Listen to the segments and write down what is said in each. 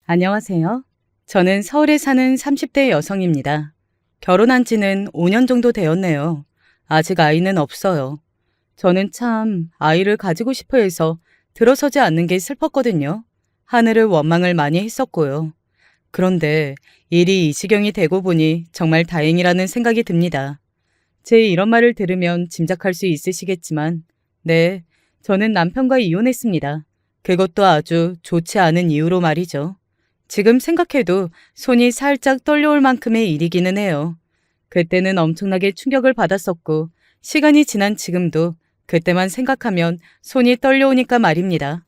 안녕하세요. 저는 서울에 사는 30대 여성입니다. 결혼한 지는 5년 정도 되었네요. 아직 아이는 없어요. 저는 참 아이를 가지고 싶어 해서 들어서지 않는 게 슬펐거든요. 하늘을 원망을 많이 했었고요. 그런데 일이 이 지경이 되고 보니 정말 다행이라는 생각이 듭니다. 제 이런 말을 들으면 짐작할 수 있으시겠지만, 네, 저는 남편과 이혼했습니다. 그것도 아주 좋지 않은 이유로 말이죠. 지금 생각해도 손이 살짝 떨려올 만큼의 일이기는 해요. 그때는 엄청나게 충격을 받았었고, 시간이 지난 지금도 그때만 생각하면 손이 떨려오니까 말입니다.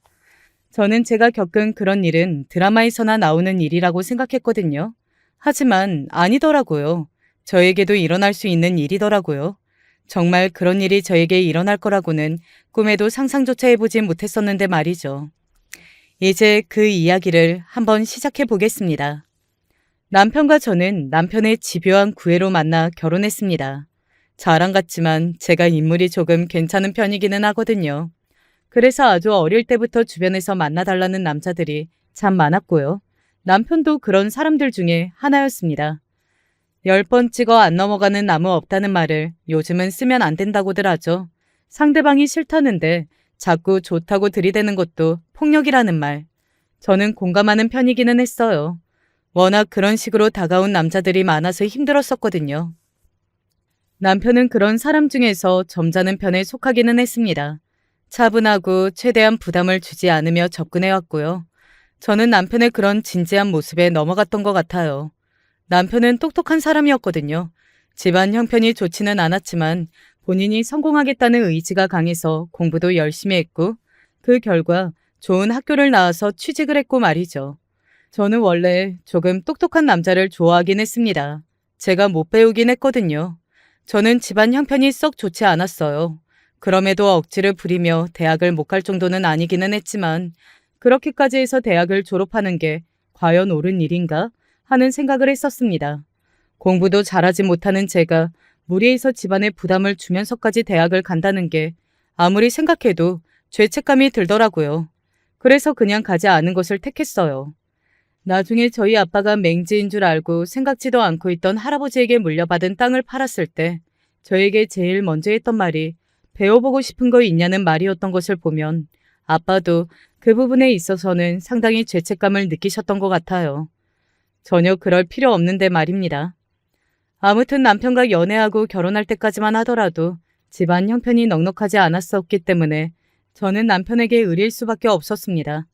저는 제가 겪은 그런 일은 드라마에서나 나오는 일이라고 생각했거든요. 하지만 아니더라고요. 저에게도 일어날 수 있는 일이더라고요. 정말 그런 일이 저에게 일어날 거라고는 꿈에도 상상조차 해보지 못했었는데 말이죠. 이제 그 이야기를 한번 시작해 보겠습니다. 남편과 저는 남편의 집요한 구애로 만나 결혼했습니다. 자랑 같지만 제가 인물이 조금 괜찮은 편이기는 하거든요. 그래서 아주 어릴 때부터 주변에서 만나달라는 남자들이 참 많았고요. 남편도 그런 사람들 중에 하나였습니다. 10번 찍어 안 넘어가는 나무 없다는 말을 요즘은 쓰면 안 된다고들 하죠. 상대방이 싫다는데 자꾸 좋다고 들이대는 것도 폭력이라는 말. 저는 공감하는 편이기는 했어요. 워낙 그런 식으로 다가온 남자들이 많아서 힘들었었거든요. 남편은 그런 사람 중에서 점잖은 편에 속하기는 했습니다. 차분하고 최대한 부담을 주지 않으며 접근해왔고요. 저는 남편의 그런 진지한 모습에 넘어갔던 것 같아요. 남편은 똑똑한 사람이었거든요. 집안 형편이 좋지는 않았지만 본인이 성공하겠다는 의지가 강해서 공부도 열심히 했고 그 결과 좋은 학교를 나와서 취직을 했고 말이죠. 저는 원래 조금 똑똑한 남자를 좋아하긴 했습니다. 제가 못 배우긴 했거든요. 저는 집안 형편이 썩 좋지 않았어요. 그럼에도 억지를 부리며 대학을 못 갈 정도는 아니기는 했지만 그렇게까지 해서 대학을 졸업하는 게 과연 옳은 일인가 하는 생각을 했었습니다. 공부도 잘하지 못하는 제가 무리해서 집안에 부담을 주면서까지 대학을 간다는 게 아무리 생각해도 죄책감이 들더라고요. 그래서 그냥 가지 않은 것을 택했어요. 나중에 저희 아빠가 맹지인 줄 알고 생각지도 않고 있던 할아버지에게 물려받은 땅을 팔았을 때 저에게 제일 먼저 했던 말이 배워보고 싶은 거 있냐는 말이었던 것을 보면 아빠도 그 부분에 있어서는 상당히 죄책감을 느끼셨던 것 같아요. 전혀 그럴 필요 없는데 말입니다. 아무튼 남편과 연애하고 결혼할 때까지만 하더라도 집안 형편이 넉넉하지 않았었기 때문에 저는 남편에게 의릴 수밖에 없었습니다.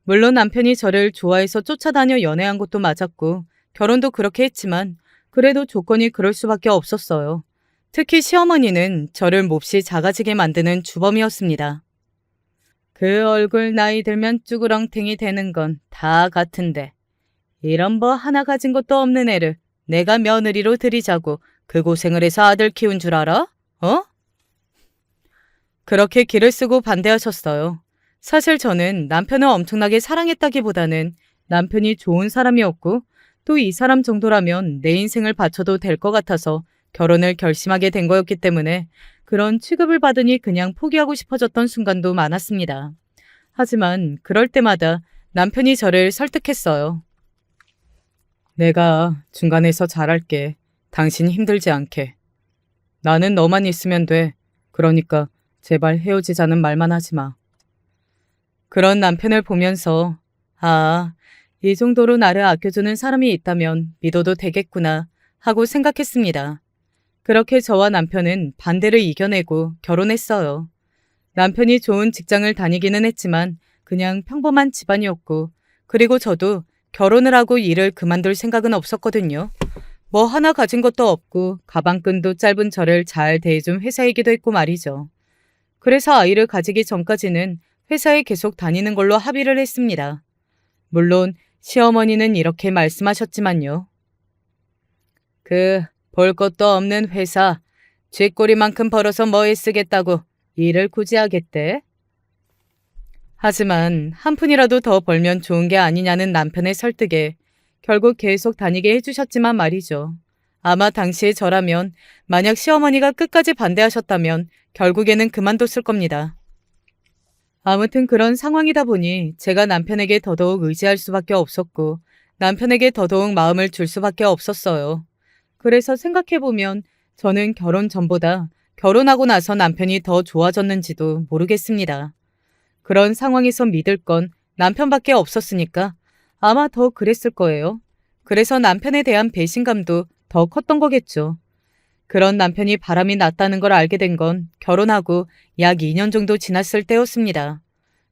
물론 남편이 저를 좋아해서 쫓아다녀 연애한 것도 맞았고 결혼도 그렇게 했지만 그래도 조건이 그럴 수밖에 없었어요. 특히 시어머니는 저를 몹시 작아지게 만드는 주범이었습니다. 그 얼굴 나이 들면 쭈그렁탱이 되는 건 다 같은데 이런 뭐 하나 가진 것도 없는 애를 내가 며느리로 들이자고 그 고생을 해서 아들 키운 줄 알아? 어? 그렇게 기를 쓰고 반대하셨어요. 사실 저는 남편을 엄청나게 사랑했다기보다는 남편이 좋은 사람이었고 또 이 사람 정도라면 내 인생을 바쳐도 될 것 같아서 결혼을 결심하게 된 거였기 때문에 그런 취급을 받으니 그냥 포기하고 싶어졌던 순간도 많았습니다. 하지만 그럴 때마다 남편이 저를 설득했어요. 내가 중간에서 잘할게. 당신 힘들지 않게. 나는 너만 있으면 돼. 그러니까 제발 헤어지자는 말만 하지 마. 그런 남편을 보면서 아, 이 정도로 나를 아껴주는 사람이 있다면 믿어도 되겠구나 하고 생각했습니다. 그렇게 저와 남편은 반대를 이겨내고 결혼했어요. 남편이 좋은 직장을 다니기는 했지만 그냥 평범한 집안이었고 그리고 저도 결혼을 하고 일을 그만둘 생각은 없었거든요. 뭐 하나 가진 것도 없고 가방끈도 짧은 저를 잘 대해준 회사이기도 했고 말이죠. 그래서 아이를 가지기 전까지는 회사에 계속 다니는 걸로 합의를 했습니다. 물론 시어머니는 이렇게 말씀하셨지만요. 볼 것도 없는 회사, 쥐꼬리만큼 벌어서 뭐에 쓰겠다고 일을 굳이 하겠대? 하지만 한 푼이라도 더 벌면 좋은 게 아니냐는 남편의 설득에 결국 계속 다니게 해주셨지만 말이죠. 아마 당시에 저라면 만약 시어머니가 끝까지 반대하셨다면 결국에는 그만뒀을 겁니다. 아무튼 그런 상황이다 보니 제가 남편에게 더더욱 의지할 수밖에 없었고 남편에게 더더욱 마음을 줄 수밖에 없었어요. 그래서 생각해보면 저는 결혼 전보다 결혼하고 나서 남편이 더 좋아졌는지도 모르겠습니다. 그런 상황에서 믿을 건 남편밖에 없었으니까 아마 더 그랬을 거예요. 그래서 남편에 대한 배신감도 더 컸던 거겠죠. 그런 남편이 바람이 났다는 걸 알게 된 건 결혼하고 약 2년 정도 지났을 때였습니다.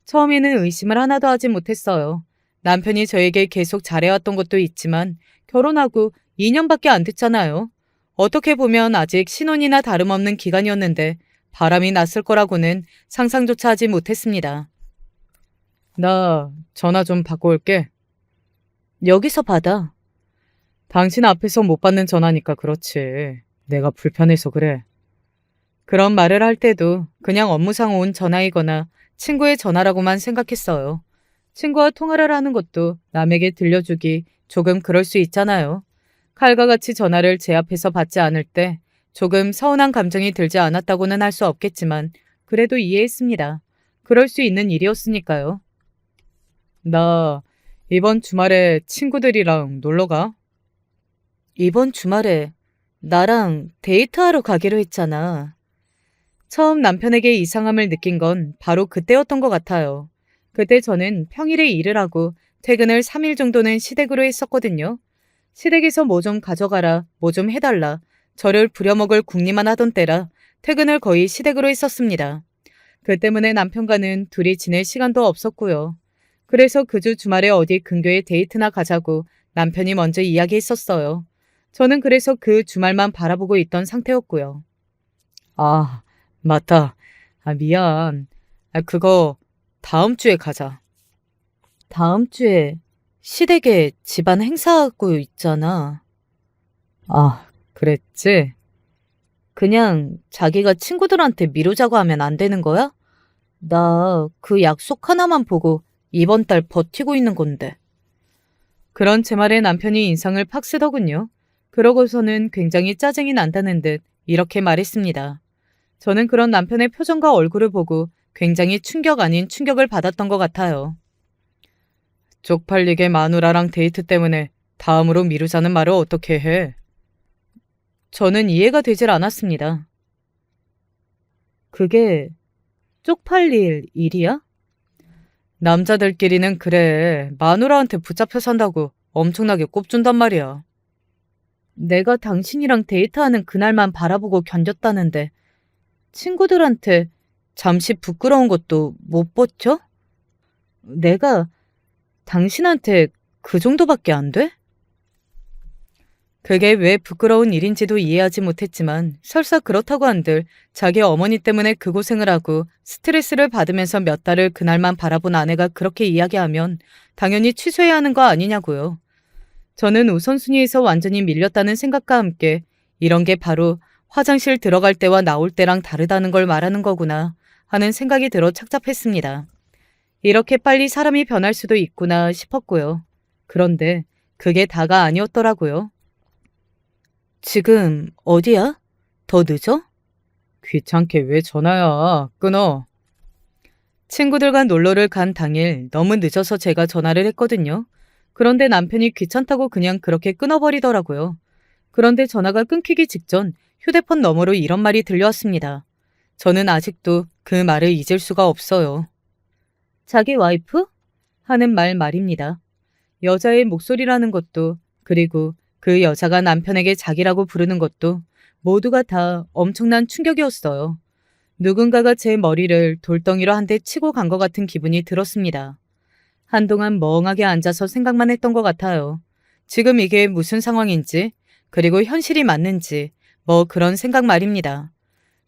처음에는 의심을 하나도 하지 못했어요. 남편이 저에게 계속 잘해왔던 것도 있지만 결혼하고 2년밖에 안 됐잖아요. 어떻게 보면 아직 신혼이나 다름없는 기간이었는데 바람이 났을 거라고는 상상조차 하지 못했습니다. 나 전화 좀 받고 올게. 여기서 받아. 당신 앞에서 못 받는 전화니까 그렇지. 내가 불편해서 그래. 그런 말을 할 때도 그냥 업무상 온 전화이거나 친구의 전화라고만 생각했어요. 친구와 통화를 하는 것도 남에게 들려주기 조금 그럴 수 있잖아요. 칼과 같이 전화를 제 앞에서 받지 않을 때 조금 서운한 감정이 들지 않았다고는 할 수 없겠지만 그래도 이해했습니다. 그럴 수 있는 일이었으니까요. 나 이번 주말에 친구들이랑 놀러 가. 이번 주말에 나랑 데이트하러 가기로 했잖아. 처음 남편에게 이상함을 느낀 건 바로 그때였던 것 같아요. 그때 저는 평일에 일을 하고 퇴근을 3일 정도는 시댁으로 했었거든요. 시댁에서 뭐 좀 가져가라, 뭐 좀 해달라, 저를 부려먹을 궁리만 하던 때라 퇴근을 거의 시댁으로 했었습니다. 그 때문에 남편과는 둘이 지낼 시간도 없었고요. 그래서 그 주 주말에 어디 근교에 데이트나 가자고 남편이 먼저 이야기했었어요. 저는 그래서 그 주말만 바라보고 있던 상태였고요. 아, 맞다. 미안. 그거 다음 주에 가자. 다음 주에 시댁에 집안 행사하고 있잖아. 그랬지? 그냥 자기가 친구들한테 미루자고 하면 안 되는 거야? 나 그 약속 하나만 보고 이번 달 버티고 있는 건데. 그런 제 말에 남편이 인상을 팍 쓰더군요. 그러고서는 굉장히 짜증이 난다는 듯 이렇게 말했습니다. 저는 그런 남편의 표정과 얼굴을 보고 굉장히 충격 아닌 충격을 받았던 것 같아요. 쪽팔리게 마누라랑 데이트 때문에 다음으로 미루자는 말을 어떻게 해? 저는 이해가 되질 않았습니다. 그게 쪽팔릴 일이야? 남자들끼리는 그래. 마누라한테 붙잡혀 산다고 엄청나게 꼽준단 말이야. 내가 당신이랑 데이트하는 그날만 바라보고 견뎠다는데 친구들한테 잠시 부끄러운 것도 못 버텨? 내가 당신한테 그 정도밖에 안 돼? 그게 왜 부끄러운 일인지도 이해하지 못했지만 설사 그렇다고 한들 자기 어머니 때문에 그 고생을 하고 스트레스를 받으면서 몇 달을 그날만 바라본 아내가 그렇게 이야기하면 당연히 취소해야 하는 거 아니냐고요. 저는 우선순위에서 완전히 밀렸다는 생각과 함께 이런 게 바로 화장실 들어갈 때와 나올 때랑 다르다는 걸 말하는 거구나 하는 생각이 들어 착잡했습니다. 이렇게 빨리 사람이 변할 수도 있구나 싶었고요. 그런데 그게 다가 아니었더라고요. 지금 어디야? 더 늦어? 귀찮게 왜 전화야? 끊어. 친구들과 놀러를 간 당일 너무 늦어서 제가 전화를 했거든요. 그런데 남편이 귀찮다고 그냥 그렇게 끊어버리더라고요. 그런데 전화가 끊기기 직전 휴대폰 너머로 이런 말이 들려왔습니다. 저는 아직도 그 말을 잊을 수가 없어요. 자기 와이프? 하는 말입니다. 여자의 목소리라는 것도 그리고 그 여자가 남편에게 자기라고 부르는 것도 모두가 다 엄청난 충격이었어요. 누군가가 제 머리를 돌덩이로 한 대 치고 간 것 같은 기분이 들었습니다. 한동안 멍하게 앉아서 생각만 했던 것 같아요. 지금 이게 무슨 상황인지, 그리고 현실이 맞는지, 뭐 그런 생각 말입니다.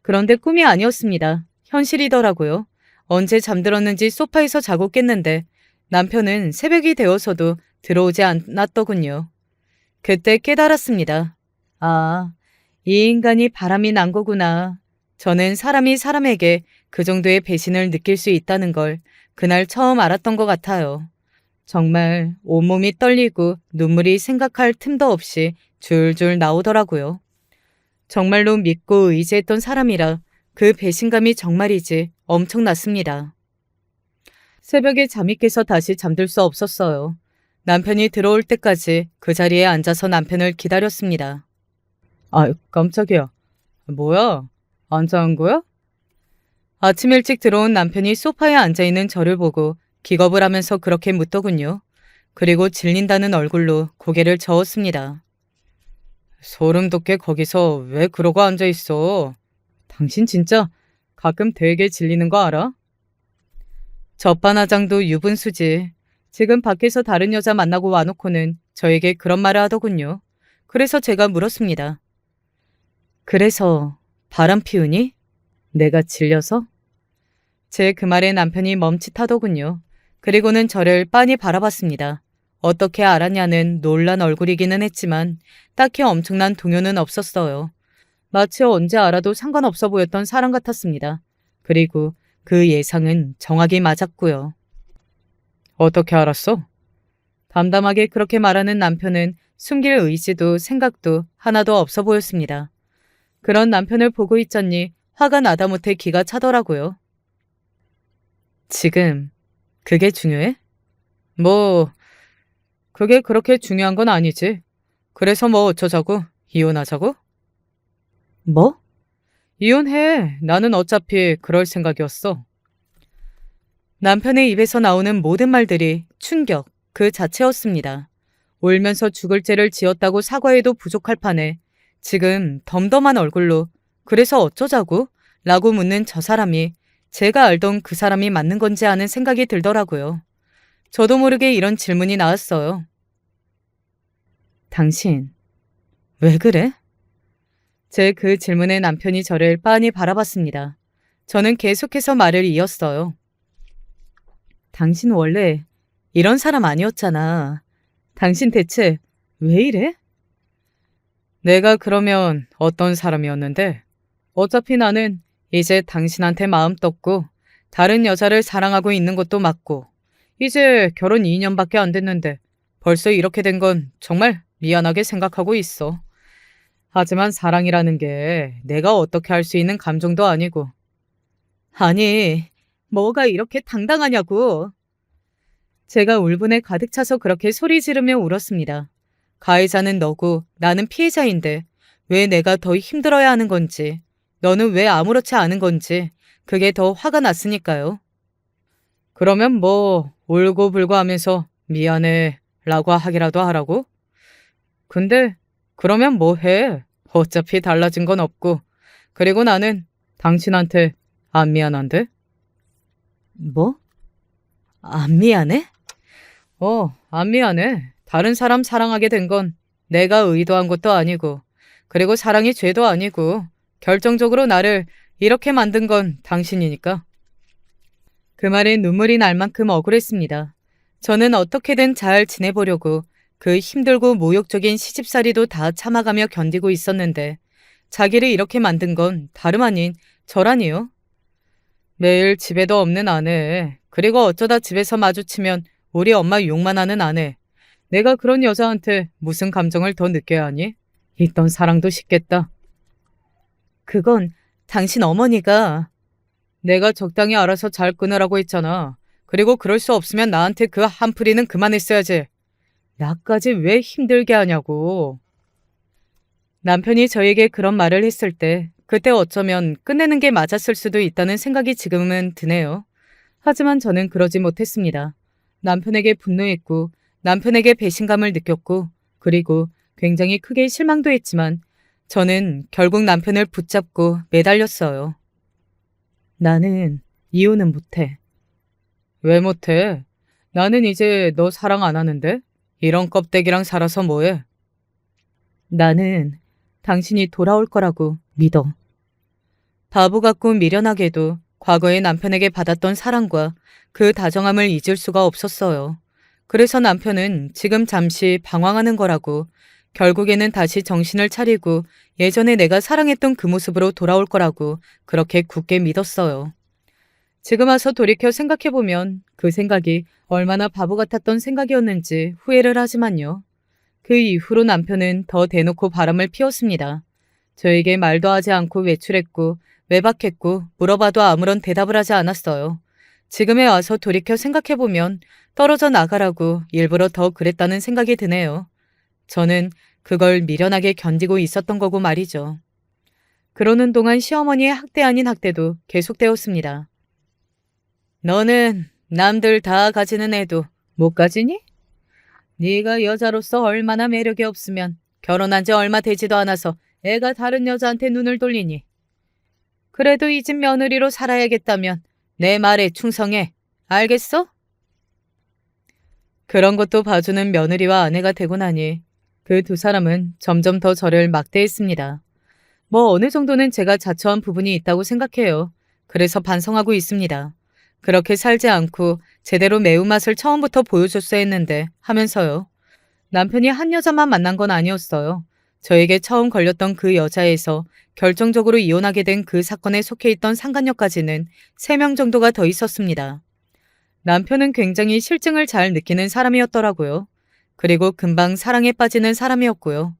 그런데 꿈이 아니었습니다. 현실이더라고요. 언제 잠들었는지 소파에서 자고 깼는데 남편은 새벽이 되어서도 들어오지 않았더군요. 그때 깨달았습니다. 아, 이 인간이 바람이 난 거구나. 저는 사람이 사람에게 그 정도의 배신을 느낄 수 있다는 걸 그날 처음 알았던 것 같아요. 정말 온몸이 떨리고 눈물이 생각할 틈도 없이 줄줄 나오더라고요. 정말로 믿고 의지했던 사람이라 그 배신감이 정말이지 엄청났습니다. 새벽에 잠이 깨서 다시 잠들 수 없었어요. 남편이 들어올 때까지 그 자리에 앉아서 남편을 기다렸습니다. 아, 깜짝이야. 뭐야? 안 자는 거야? 아침 일찍 들어온 남편이 소파에 앉아있는 저를 보고 기겁을 하면서 그렇게 묻더군요. 그리고 질린다는 얼굴로 고개를 저었습니다. 소름 돋게 거기서 왜 그러고 앉아있어? 당신 진짜 가끔 되게 질리는 거 알아? 젖반화장도 유분수지. 지금 밖에서 다른 여자 만나고 와놓고는 저에게 그런 말을 하더군요. 그래서 제가 물었습니다. 그래서 바람 피우니? 내가 질려서? 제 그 말에 남편이 멈칫하더군요. 그리고는 저를 빤히 바라봤습니다. 어떻게 알았냐는 놀란 얼굴이기는 했지만 딱히 엄청난 동요는 없었어요. 마치 언제 알아도 상관없어 보였던 사람 같았습니다. 그리고 그 예상은 정확히 맞았고요. 어떻게 알았어? 담담하게 그렇게 말하는 남편은 숨길 의지도 생각도 하나도 없어 보였습니다. 그런 남편을 보고 있자니 화가 나다 못해 기가 차더라고요. 지금 그게 중요해? 뭐 그게 그렇게 중요한 건 아니지. 그래서 뭐 어쩌자고? 이혼하자고? 뭐? 이혼해. 나는 어차피 그럴 생각이었어. 남편의 입에서 나오는 모든 말들이 충격 그 자체였습니다. 울면서 죽을 죄를 지었다고 사과해도 부족할 판에 지금 덤덤한 얼굴로 그래서 어쩌자고? 라고 묻는 저 사람이 제가 알던 그 사람이 맞는 건지 하는 생각이 들더라고요. 저도 모르게 이런 질문이 나왔어요. 당신, 왜 그래? 제 그 질문에 남편이 저를 빤히 바라봤습니다. 저는 계속해서 말을 이었어요. 당신 원래 이런 사람 아니었잖아. 당신 대체 왜 이래? 내가 그러면 어떤 사람이었는데? 어차피 나는 이제 당신한테 마음 떴고 다른 여자를 사랑하고 있는 것도 맞고 이제 결혼 2년밖에 안 됐는데 벌써 이렇게 된 건 정말 미안하게 생각하고 있어. 하지만 사랑이라는 게 내가 어떻게 할 수 있는 감정도 아니고. 아니, 뭐가 이렇게 당당하냐고. 제가 울분에 가득 차서 그렇게 소리 지르며 울었습니다. 가해자는 너고 나는 피해자인데 왜 내가 더 힘들어야 하는 건지, 너는 왜 아무렇지 않은 건지 그게 더 화가 났으니까요. 그러면 뭐 울고불고 하면서 미안해 라고 하기라도 하라고? 근데 그러면 뭐 해? 어차피 달라진 건 없고. 그리고 나는 당신한테 안 미안한데? 뭐? 안 미안해? 안 미안해. 다른 사람 사랑하게 된 건 내가 의도한 것도 아니고, 그리고 사랑이 죄도 아니고, 결정적으로 나를 이렇게 만든 건 당신이니까. 그 말에 눈물이 날 만큼 억울했습니다. 저는 어떻게든 잘 지내보려고 그 힘들고 모욕적인 시집살이도 다 참아가며 견디고 있었는데 자기를 이렇게 만든 건 다름 아닌 저라니요. 매일 집에도 없는 아내, 그리고 어쩌다 집에서 마주치면 우리 엄마 욕만 하는 아내. 내가 그런 여자한테 무슨 감정을 더 느껴야 하니? 있던 사랑도 식겠다. 그건 당신 어머니가 내가 적당히 알아서 잘 끊으라고 했잖아. 그리고 그럴 수 없으면 나한테 그 한풀이는 그만했어야지. 나까지 왜 힘들게 하냐고. 남편이 저에게 그런 말을 했을 때 그때 어쩌면 끝내는 게 맞았을 수도 있다는 생각이 지금은 드네요. 하지만 저는 그러지 못했습니다. 남편에게 분노했고 남편에게 배신감을 느꼈고 그리고 굉장히 크게 실망도 했지만 저는 결국 남편을 붙잡고 매달렸어요. 나는 이혼은 못해. 왜 못해? 나는 이제 너 사랑 안 하는데? 이런 껍데기랑 살아서 뭐해? 나는 당신이 돌아올 거라고 믿어. 바보 같고 미련하게도 과거의 남편에게 받았던 사랑과 그 다정함을 잊을 수가 없었어요. 그래서 남편은 지금 잠시 방황하는 거라고 결국에는 다시 정신을 차리고 예전에 내가 사랑했던 그 모습으로 돌아올 거라고 그렇게 굳게 믿었어요. 지금 와서 돌이켜 생각해보면 그 생각이 얼마나 바보 같았던 생각이었는지 후회를 하지만요. 그 이후로 남편은 더 대놓고 바람을 피웠습니다. 저에게 말도 하지 않고 외출했고 외박했고 물어봐도 아무런 대답을 하지 않았어요. 지금에 와서 돌이켜 생각해보면 떨어져 나가라고 일부러 더 그랬다는 생각이 드네요. 저는 그걸 미련하게 견디고 있었던 거고 말이죠. 그러는 동안 시어머니의 학대 아닌 학대도 계속되었습니다. 너는 남들 다 가지는 애도 못 가지니? 네가 여자로서 얼마나 매력이 없으면 결혼한 지 얼마 되지도 않아서 애가 다른 여자한테 눈을 돌리니. 그래도 이 집 며느리로 살아야겠다면 내 말에 충성해. 알겠어? 그런 것도 봐주는 며느리와 아내가 되고 나니 그 두 사람은 점점 더 저를 막대했습니다. 뭐 어느 정도는 제가 자초한 부분이 있다고 생각해요. 그래서 반성하고 있습니다. 그렇게 살지 않고 제대로 매운맛을 처음부터 보여줬어야 했는데 하면서요. 남편이 한 여자만 만난 건 아니었어요. 저에게 처음 걸렸던 그 여자에서 결정적으로 이혼하게 된 그 사건에 속해 있던 상간녀까지는 3명 정도가 더 있었습니다. 남편은 굉장히 실증을 잘 느끼는 사람이었더라고요. 그리고 금방 사랑에 빠지는 사람이었고요.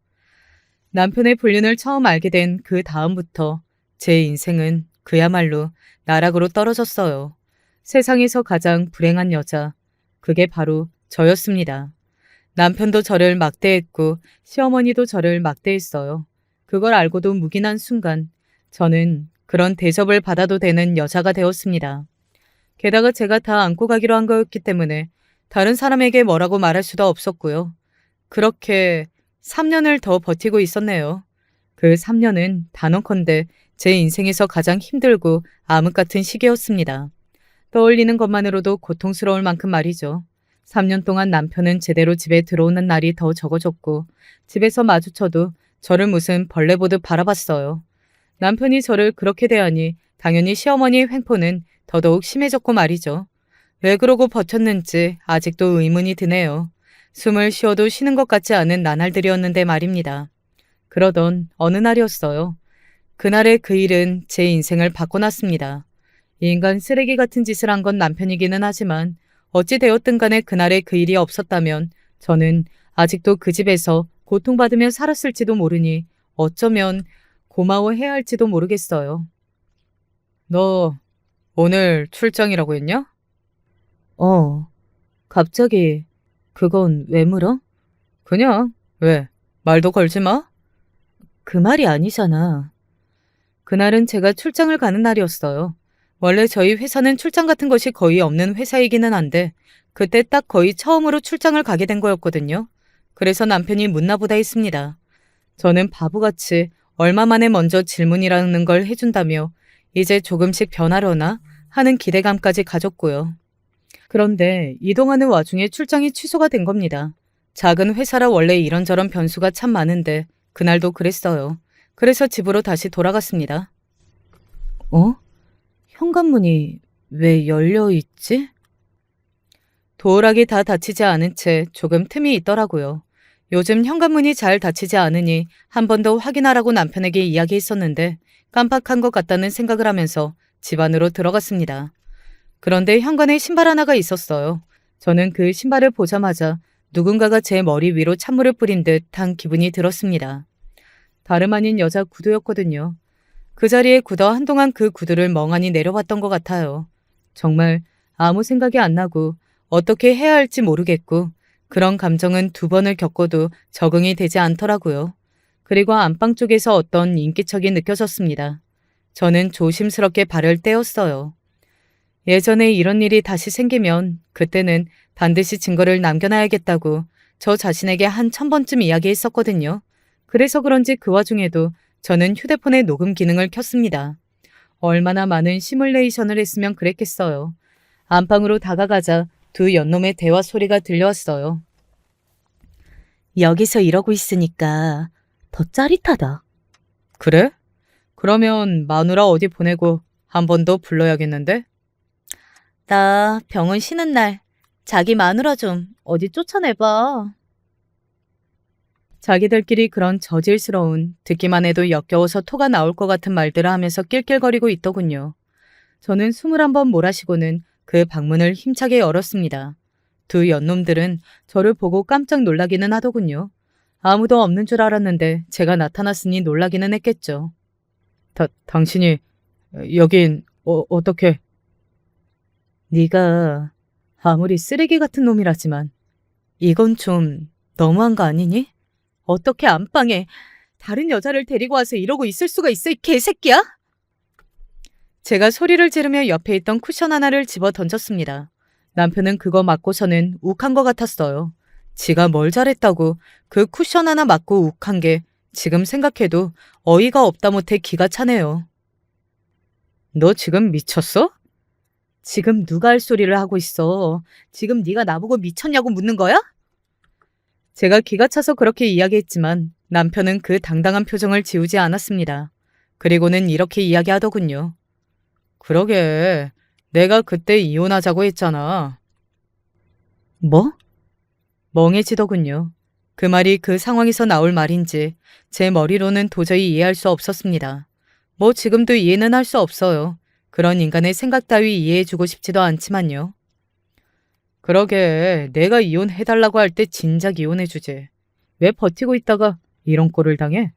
남편의 불륜을 처음 알게 된 그 다음부터 제 인생은 그야말로 나락으로 떨어졌어요. 세상에서 가장 불행한 여자, 그게 바로 저였습니다. 남편도 저를 막대했고 시어머니도 저를 막대했어요. 그걸 알고도 묵인한 순간 저는 그런 대접을 받아도 되는 여자가 되었습니다. 게다가 제가 다 안고 가기로 한 거였기 때문에 다른 사람에게 뭐라고 말할 수도 없었고요. 그렇게 3년을 더 버티고 있었네요. 그 3년은 단언컨대 제 인생에서 가장 힘들고 암흑 같은 시기였습니다. 떠올리는 것만으로도 고통스러울 만큼 말이죠. 3년 동안 남편은 제대로 집에 들어오는 날이 더 적어졌고 집에서 마주쳐도 저를 무슨 벌레 보듯 바라봤어요. 남편이 저를 그렇게 대하니 당연히 시어머니의 횡포는 더더욱 심해졌고 말이죠. 왜 그러고 버텼는지 아직도 의문이 드네요. 숨을 쉬어도 쉬는 것 같지 않은 나날들이었는데 말입니다. 그러던 어느 날이었어요. 그날의 그 일은 제 인생을 바꿔놨습니다. 인간 쓰레기 같은 짓을 한 건 남편이기는 하지만 어찌 되었든 간에 그날의 그 일이 없었다면 저는 아직도 그 집에서 고통받으며 살았을지도 모르니 어쩌면 고마워해야 할지도 모르겠어요. 너 오늘 출장이라고 했냐? 갑자기 그건 왜 물어? 그냥 왜? 말도 걸지 마? 그 말이 아니잖아. 그날은 제가 출장을 가는 날이었어요. 원래 저희 회사는 출장 같은 것이 거의 없는 회사이기는 한데 그때 딱 거의 처음으로 출장을 가게 된 거였거든요. 그래서 남편이 묻나보다 했습니다. 저는 바보같이 얼마 만에 먼저 질문이라는 걸 해준다며 이제 조금씩 변하려나 하는 기대감까지 가졌고요. 그런데 이동하는 와중에 출장이 취소가 된 겁니다. 작은 회사라 원래 이런저런 변수가 참 많은데 그날도 그랬어요. 그래서 집으로 다시 돌아갔습니다. 현관문이 왜 열려 있지? 도어락이 다 닫히지 않은 채 조금 틈이 있더라고요. 요즘 현관문이 잘 닫히지 않으니 한 번 더 확인하라고 남편에게 이야기했었는데 깜빡한 것 같다는 생각을 하면서 집 안으로 들어갔습니다. 그런데 현관에 신발 하나가 있었어요. 저는 그 신발을 보자마자 누군가가 제 머리 위로 찬물을 뿌린 듯한 기분이 들었습니다. 다름 아닌 여자 구두였거든요. 그 자리에 굳어 한동안 그 구두를 멍하니 내려봤던 것 같아요. 정말 아무 생각이 안 나고 어떻게 해야 할지 모르겠고 그런 감정은 2번을 겪어도 적응이 되지 않더라고요. 그리고 안방 쪽에서 어떤 인기척이 느껴졌습니다. 저는 조심스럽게 발을 떼었어요. 예전에 이런 일이 다시 생기면 그때는 반드시 증거를 남겨놔야겠다고 저 자신에게 한 1000번쯤 이야기했었거든요. 그래서 그런지 그 와중에도 저는 휴대폰의 녹음 기능을 켰습니다. 얼마나 많은 시뮬레이션을 했으면 그랬겠어요. 안방으로 다가가자 두 연놈의 대화 소리가 들려왔어요. 여기서 이러고 있으니까 더 짜릿하다. 그래? 그러면 마누라 어디 보내고 한 번 더 불러야겠는데? 나 병원 쉬는 날 자기 마누라 좀 어디 쫓아내봐. 자기들끼리 그런 저질스러운 듣기만 해도 역겨워서 토가 나올 것 같은 말들을 하면서 낄낄거리고 있더군요. 저는 21번 몰아쉬고는 그 방문을 힘차게 열었습니다. 두 연놈들은 저를 보고 깜짝 놀라기는 하더군요. 아무도 없는 줄 알았는데 제가 나타났으니 놀라기는 했겠죠. 당신이 여긴 어떻게? 네가 아무리 쓰레기 같은 놈이라지만 이건 좀 너무한 거 아니니? 어떻게 안방에 다른 여자를 데리고 와서 이러고 있을 수가 있어, 이 개새끼야? 제가 소리를 지르며 옆에 있던 쿠션 하나를 집어 던졌습니다. 남편은 그거 맞고서는 욱한 것 같았어요. 지가 뭘 잘했다고 그 쿠션 하나 맞고 욱한 게 지금 생각해도 어이가 없다 못해 기가 차네요. 너 지금 미쳤어? 지금 누가 할 소리를 하고 있어? 지금 네가 나보고 미쳤냐고 묻는 거야? 제가 기가 차서 그렇게 이야기했지만 남편은 그 당당한 표정을 지우지 않았습니다. 그리고는 이렇게 이야기하더군요. 그러게, 내가 그때 이혼하자고 했잖아. 뭐? 멍해지더군요. 그 말이 그 상황에서 나올 말인지 제 머리로는 도저히 이해할 수 없었습니다. 뭐 지금도 이해는 할 수 없어요. 그런 인간의 생각 따위 이해해주고 싶지도 않지만요. 그러게, 내가 이혼해달라고 할 때 진작 이혼해주지. 왜 버티고 있다가 이런 꼴을 당해?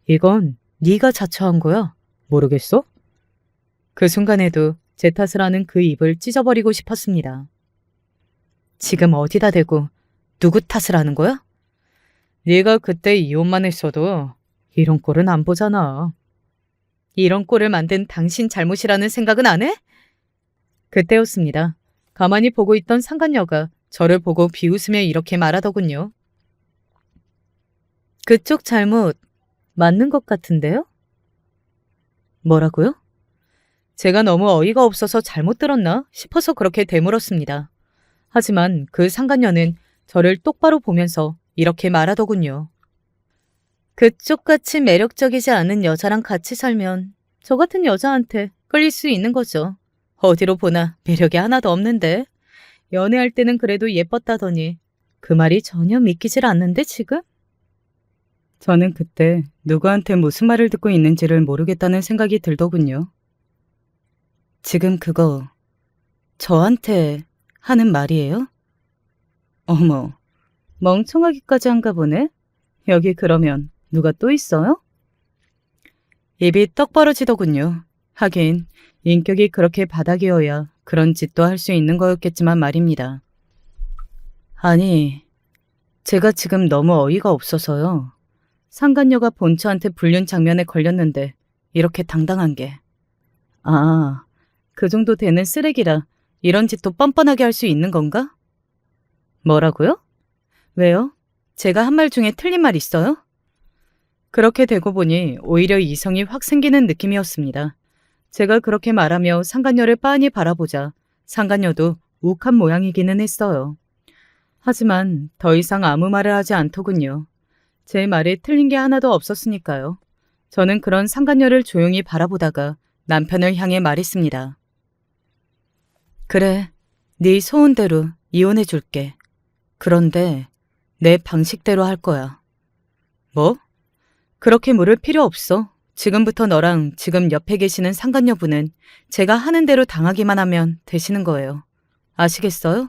이건 네가 자처한 거야. 모르겠어? 그 순간에도 제 탓을 하는 그 입을 찢어버리고 싶었습니다. 지금 어디다 대고 누구 탓을 하는 거야? 네가 그때 이혼만 했어도 이런 꼴은 안 보잖아. 이런 꼴을 만든 당신 잘못이라는 생각은 안 해? 그때였습니다. 가만히 보고 있던 상간녀가 저를 보고 비웃으며 이렇게 말하더군요. 그쪽 잘못 맞는 것 같은데요? 뭐라고요? 제가 너무 어이가 없어서 잘못 들었나 싶어서 그렇게 되물었습니다. 하지만 그 상간녀는 저를 똑바로 보면서 이렇게 말하더군요. 그쪽같이 매력적이지 않은 여자랑 같이 살면 저 같은 여자한테 끌릴 수 있는 거죠. 어디로 보나 매력이 하나도 없는데. 연애할 때는 그래도 예뻤다더니 그 말이 전혀 믿기질 않는데 지금? 저는 그때 누구한테 무슨 말을 듣고 있는지를 모르겠다는 생각이 들더군요. 지금 그거 저한테 하는 말이에요? 어머, 멍청하기까지 한가 보네? 여기 그러면 누가 또 있어요? 입이 떡 벌어지더군요. 하긴 인격이 그렇게 바닥이어야 그런 짓도 할 수 있는 거였겠지만 말입니다. 아니, 제가 지금 너무 어이가 없어서요. 상간녀가 본처한테 불륜 장면에 걸렸는데 이렇게 당당한 게. 아, 그 정도 되는 쓰레기라 이런 짓도 뻔뻔하게 할 수 있는 건가? 뭐라고요? 왜요? 제가 한 말 중에 틀린 말 있어요? 그렇게 되고 보니 오히려 이성이 확 생기는 느낌이었습니다. 제가 그렇게 말하며 상간녀를 빤히 바라보자 상간녀도 욱한 모양이기는 했어요. 하지만 더 이상 아무 말을 하지 않더군요. 제 말에 틀린 게 하나도 없었으니까요. 저는 그런 상간녀를 조용히 바라보다가 남편을 향해 말했습니다. 그래, 네 소원대로 이혼해줄게. 그런데 내 방식대로 할 거야. 뭐? 그렇게 물을 필요 없어. 지금부터 너랑 지금 옆에 계시는 상간녀분은 제가 하는 대로 당하기만 하면 되시는 거예요. 아시겠어요?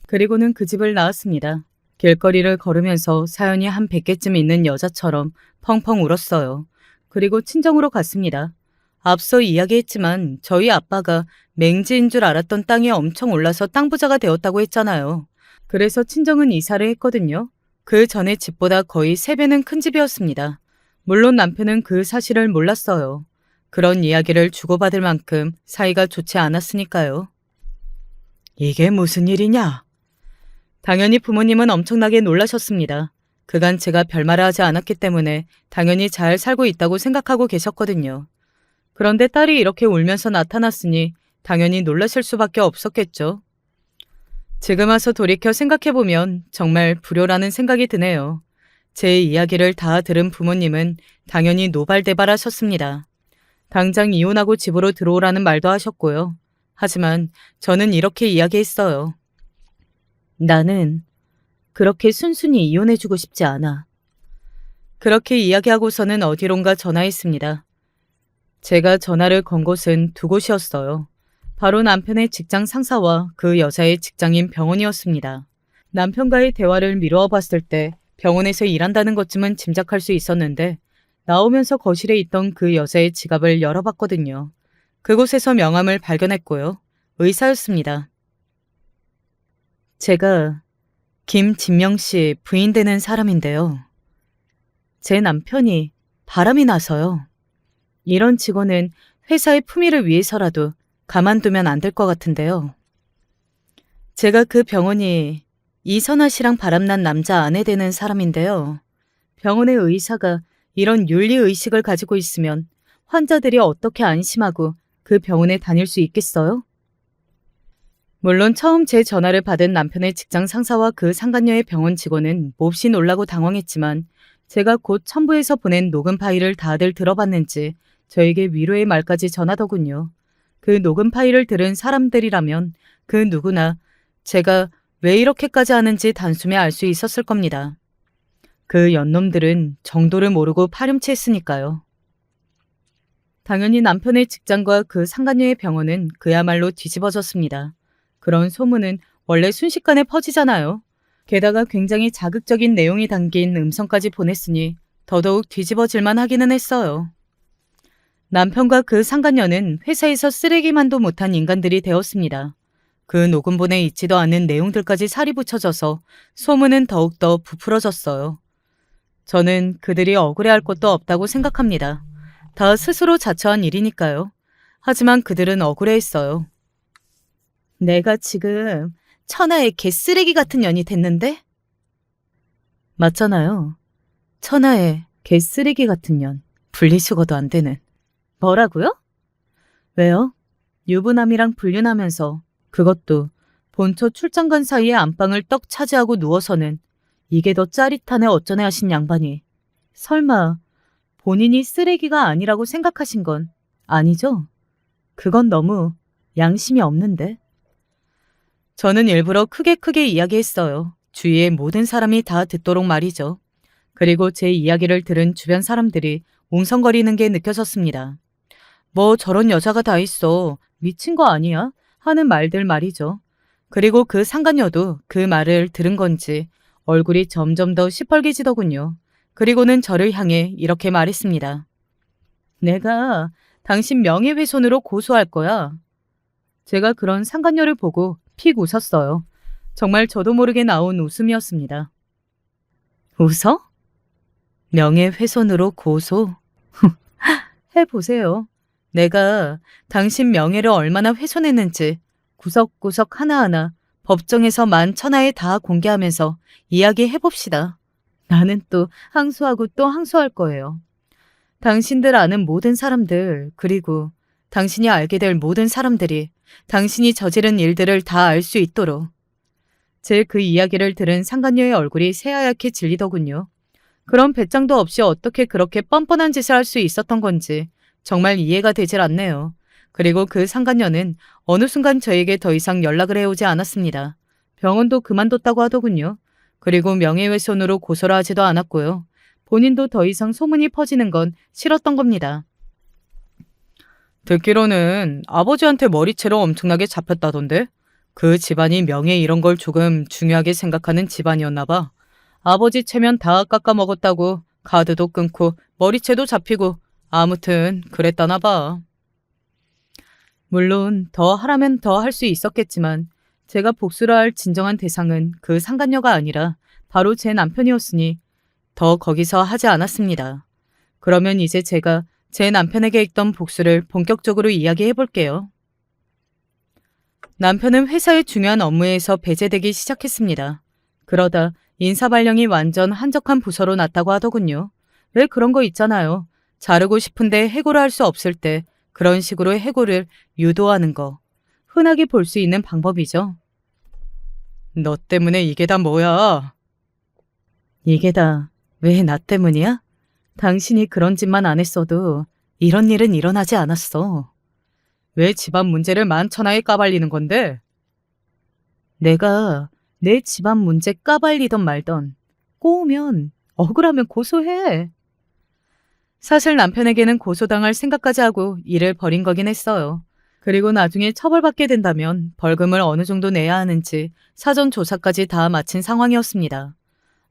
그리고는 그 집을 나왔습니다. 길거리를 걸으면서 사연이 한 100개쯤 있는 여자처럼 펑펑 울었어요. 그리고 친정으로 갔습니다. 앞서 이야기했지만 저희 아빠가 맹지인 줄 알았던 땅이 엄청 올라서 땅 부자가 되었다고 했잖아요. 그래서 친정은 이사를 했거든요. 그 전에 집보다 거의 3배는 큰 집이었습니다. 물론 남편은 그 사실을 몰랐어요. 그런 이야기를 주고받을 만큼 사이가 좋지 않았으니까요. 이게 무슨 일이냐? 당연히 부모님은 엄청나게 놀라셨습니다. 그간 제가 별말을 하지 않았기 때문에 당연히 잘 살고 있다고 생각하고 계셨거든요. 그런데 딸이 이렇게 울면서 나타났으니 당연히 놀라실 수밖에 없었겠죠. 지금 와서 돌이켜 생각해보면 정말 불효라는 생각이 드네요. 제 이야기를 다 들은 부모님은 당연히 노발대발하셨습니다. 당장 이혼하고 집으로 들어오라는 말도 하셨고요. 하지만 저는 이렇게 이야기했어요. 나는 그렇게 순순히 이혼해주고 싶지 않아. 그렇게 이야기하고서는 어디론가 전화했습니다. 제가 전화를 건 곳은 2곳이었어요. 바로 남편의 직장 상사와 그 여자의 직장인 병원이었습니다. 남편과의 대화를 미루어 봤을 때 병원에서 일한다는 것쯤은 짐작할 수 있었는데 나오면서 거실에 있던 그 여자의 지갑을 열어봤거든요. 그곳에서 명함을 발견했고요. 의사였습니다. 제가 김진명 씨 부인 되는 사람인데요. 제 남편이 바람이 나서요. 이런 직원은 회사의 품위를 위해서라도 가만두면 안 될 것 같은데요. 제가 그 병원이 이선아 씨랑 바람난 남자 아내 되는 사람인데요. 병원의 의사가 이런 윤리의식을 가지고 있으면 환자들이 어떻게 안심하고 그 병원에 다닐 수 있겠어요? 물론 처음 제 전화를 받은 남편의 직장 상사와 그 상간녀의 병원 직원은 몹시 놀라고 당황했지만 제가 곧 첨부해서 보낸 녹음 파일을 다들 들어봤는지 저에게 위로의 말까지 전하더군요. 그 녹음 파일을 들은 사람들이라면 그 누구나 제가 왜 이렇게까지 하는지 단숨에 알 수 있었을 겁니다. 그 연놈들은 정도를 모르고 파렴치했으니까요. 당연히 남편의 직장과 그 상간녀의 병원은 그야말로 뒤집어졌습니다. 그런 소문은 원래 순식간에 퍼지잖아요. 게다가 굉장히 자극적인 내용이 담긴 음성까지 보냈으니 더더욱 뒤집어질만 하기는 했어요. 남편과 그 상간녀는 회사에서 쓰레기만도 못한 인간들이 되었습니다. 그 녹음본에 있지도 않은 내용들까지 살이 붙여져서 소문은 더욱더 부풀어졌어요. 저는 그들이 억울해할 것도 없다고 생각합니다. 다 스스로 자처한 일이니까요. 하지만 그들은 억울해했어요. 내가 지금 천하의 개쓰레기 같은 년이 됐는데? 맞잖아요. 천하의 개쓰레기 같은 년. 분리수거도 안 되는. 뭐라고요? 왜요? 유부남이랑 불륜하면서 그것도 본초 출장 간 사이에 안방을 떡 차지하고 누워서는 이게 더 짜릿하네 어쩌네 하신 양반이 설마 본인이 쓰레기가 아니라고 생각하신 건 아니죠? 그건 너무 양심이 없는데. 저는 일부러 크게 이야기했어요. 주위의 모든 사람이 다 듣도록 말이죠. 그리고 제 이야기를 들은 주변 사람들이 웅성거리는 게 느껴졌습니다. 뭐 저런 여자가 다 있어. 미친 거 아니야? 하는 말들 말이죠. 그리고 그 상간녀도 그 말을 들은 건지 얼굴이 점점 더 시뻘개지더군요. 그리고는 저를 향해 이렇게 말했습니다. 내가 당신 명예훼손으로 고소할 거야. 제가 그런 상간녀를 보고 픽 웃었어요. 정말 저도 모르게 나온 웃음이었습니다. 웃어? 명예훼손으로 고소? 해보세요. 내가 당신 명예를 얼마나 훼손했는지 구석구석 하나하나 법정에서 만천하에 다 공개하면서 이야기해봅시다. 나는 또 항소하고 또 항소할 거예요. 당신들 아는 모든 사람들, 그리고 당신이 알게 될 모든 사람들이 당신이 저지른 일들을 다 알 수 있도록. 제 그 이야기를 들은 상간녀의 얼굴이 새하얗게 질리더군요. 그런 배짱도 없이 어떻게 그렇게 뻔뻔한 짓을 할 수 있었던 건지 정말 이해가 되질 않네요. 그리고 그 상간녀는 어느 순간 저에게 더 이상 연락을 해오지 않았습니다. 병원도 그만뒀다고 하더군요. 그리고 명예훼손으로 고소를 하지도 않았고요. 본인도 더 이상 소문이 퍼지는 건 싫었던 겁니다. 듣기로는 아버지한테 머리채로 엄청나게 잡혔다던데? 그 집안이 명예 이런 걸 조금 중요하게 생각하는 집안이었나 봐. 아버지 체면 다 깎아먹었다고 카드도 끊고 머리채도 잡히고 아무튼 그랬다나 봐. 물론 더 하라면 더 할 수 있었겠지만 제가 복수를 할 진정한 대상은 그 상간녀가 아니라 바로 제 남편이었으니 더 거기서 하지 않았습니다. 그러면 이제 제가 제 남편에게 했던 복수를 본격적으로 이야기해 볼게요. 남편은 회사의 중요한 업무에서 배제되기 시작했습니다. 그러다 인사발령이 완전 한적한 부서로 났다고 하더군요. 왜 그런 거 있잖아요. 자르고 싶은데 해고를 할 수 없을 때 그런 식으로 해고를 유도하는 거. 흔하게 볼 수 있는 방법이죠. 너 때문에 이게 다 뭐야? 이게 다 왜 나 때문이야? 당신이 그런 짓만 안 했어도 이런 일은 일어나지 않았어. 왜 집안 문제를 만천하에 까발리는 건데? 내가 내 집안 문제 까발리던 말던 꼬우면 억울하면 고소해. 사실 남편에게는 고소당할 생각까지 하고 일을 벌인 거긴 했어요. 그리고 나중에 처벌받게 된다면 벌금을 어느 정도 내야 하는지 사전 조사까지 다 마친 상황이었습니다.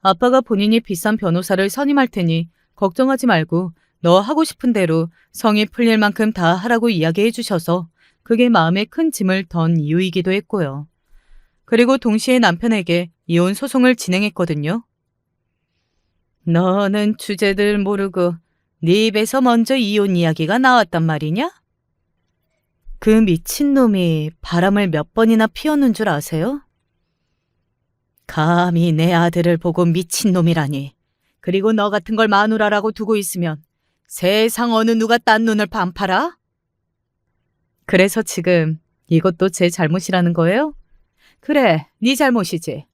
아빠가 본인이 비싼 변호사를 선임할 테니 걱정하지 말고 너 하고 싶은 대로 성이 풀릴 만큼 다 하라고 이야기해 주셔서 그게 마음에 큰 짐을 던 이유이기도 했고요. 그리고 동시에 남편에게 이혼 소송을 진행했거든요. 너는 주제들 모르고 네 입에서 먼저 이혼 이야기가 나왔단 말이냐? 그 미친놈이 바람을 몇 번이나 피웠는 줄 아세요? 감히 내 아들을 보고 미친놈이라니. 그리고 너 같은 걸 마누라라고 두고 있으면 세상 어느 누가 딴 눈을 반팔아? 그래서 지금 이것도 제 잘못이라는 거예요? 그래, 네 잘못이지.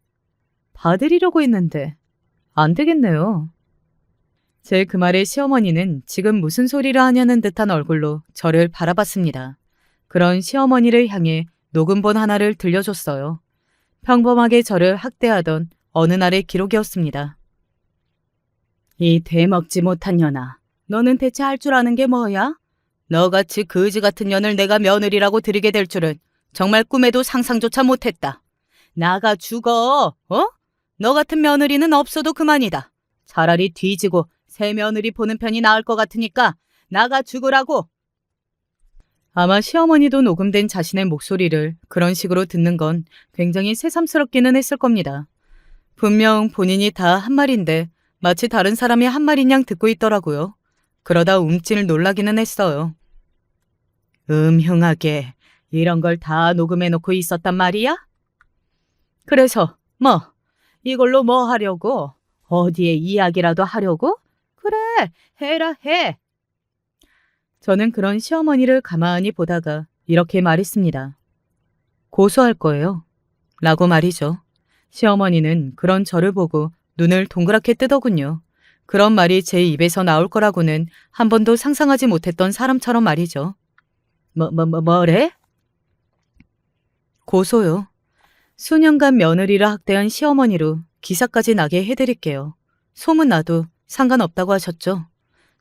봐드리려고 했는데 안 되겠네요. 제 그 말에 시어머니는 지금 무슨 소리를 하냐는 듯한 얼굴로 저를 바라봤습니다. 그런 시어머니를 향해 녹음본 하나를 들려줬어요. 평범하게 저를 학대하던 어느 날의 기록이었습니다. 이 대먹지 못한 년아, 너는 대체 할 줄 아는 게 뭐야? 너같이 거지 같은 년을 내가 며느리라고 들이게 될 줄은 정말 꿈에도 상상조차 못했다. 나가 죽어, 어? 너 같은 며느리는 없어도 그만이다. 차라리 뒤지고 새 며느리 보는 편이 나을 것 같으니까 나가 죽으라고. 아마 시어머니도 녹음된 자신의 목소리를 그런 식으로 듣는 건 굉장히 새삼스럽기는 했을 겁니다. 분명 본인이 다 한 말인데 마치 다른 사람이 한 말인 양 듣고 있더라고요. 그러다 움찔 놀라기는 했어요. 음흉하게 이런 걸 다 녹음해놓고 있었단 말이야? 그래서 뭐 이걸로 뭐 하려고? 어디에 이야기라도 하려고? 그래, 해라 해. 저는 그런 시어머니를 가만히 보다가 이렇게 말했습니다. 고소할 거예요. 라고 말이죠. 시어머니는 그런 저를 보고 눈을 동그랗게 뜨더군요. 그런 말이 제 입에서 나올 거라고는 한 번도 상상하지 못했던 사람처럼 말이죠. 뭐래? 고소요. 수년간 며느리를 학대한 시어머니로 기사까지 나게 해드릴게요. 소문나도 상관없다고 하셨죠?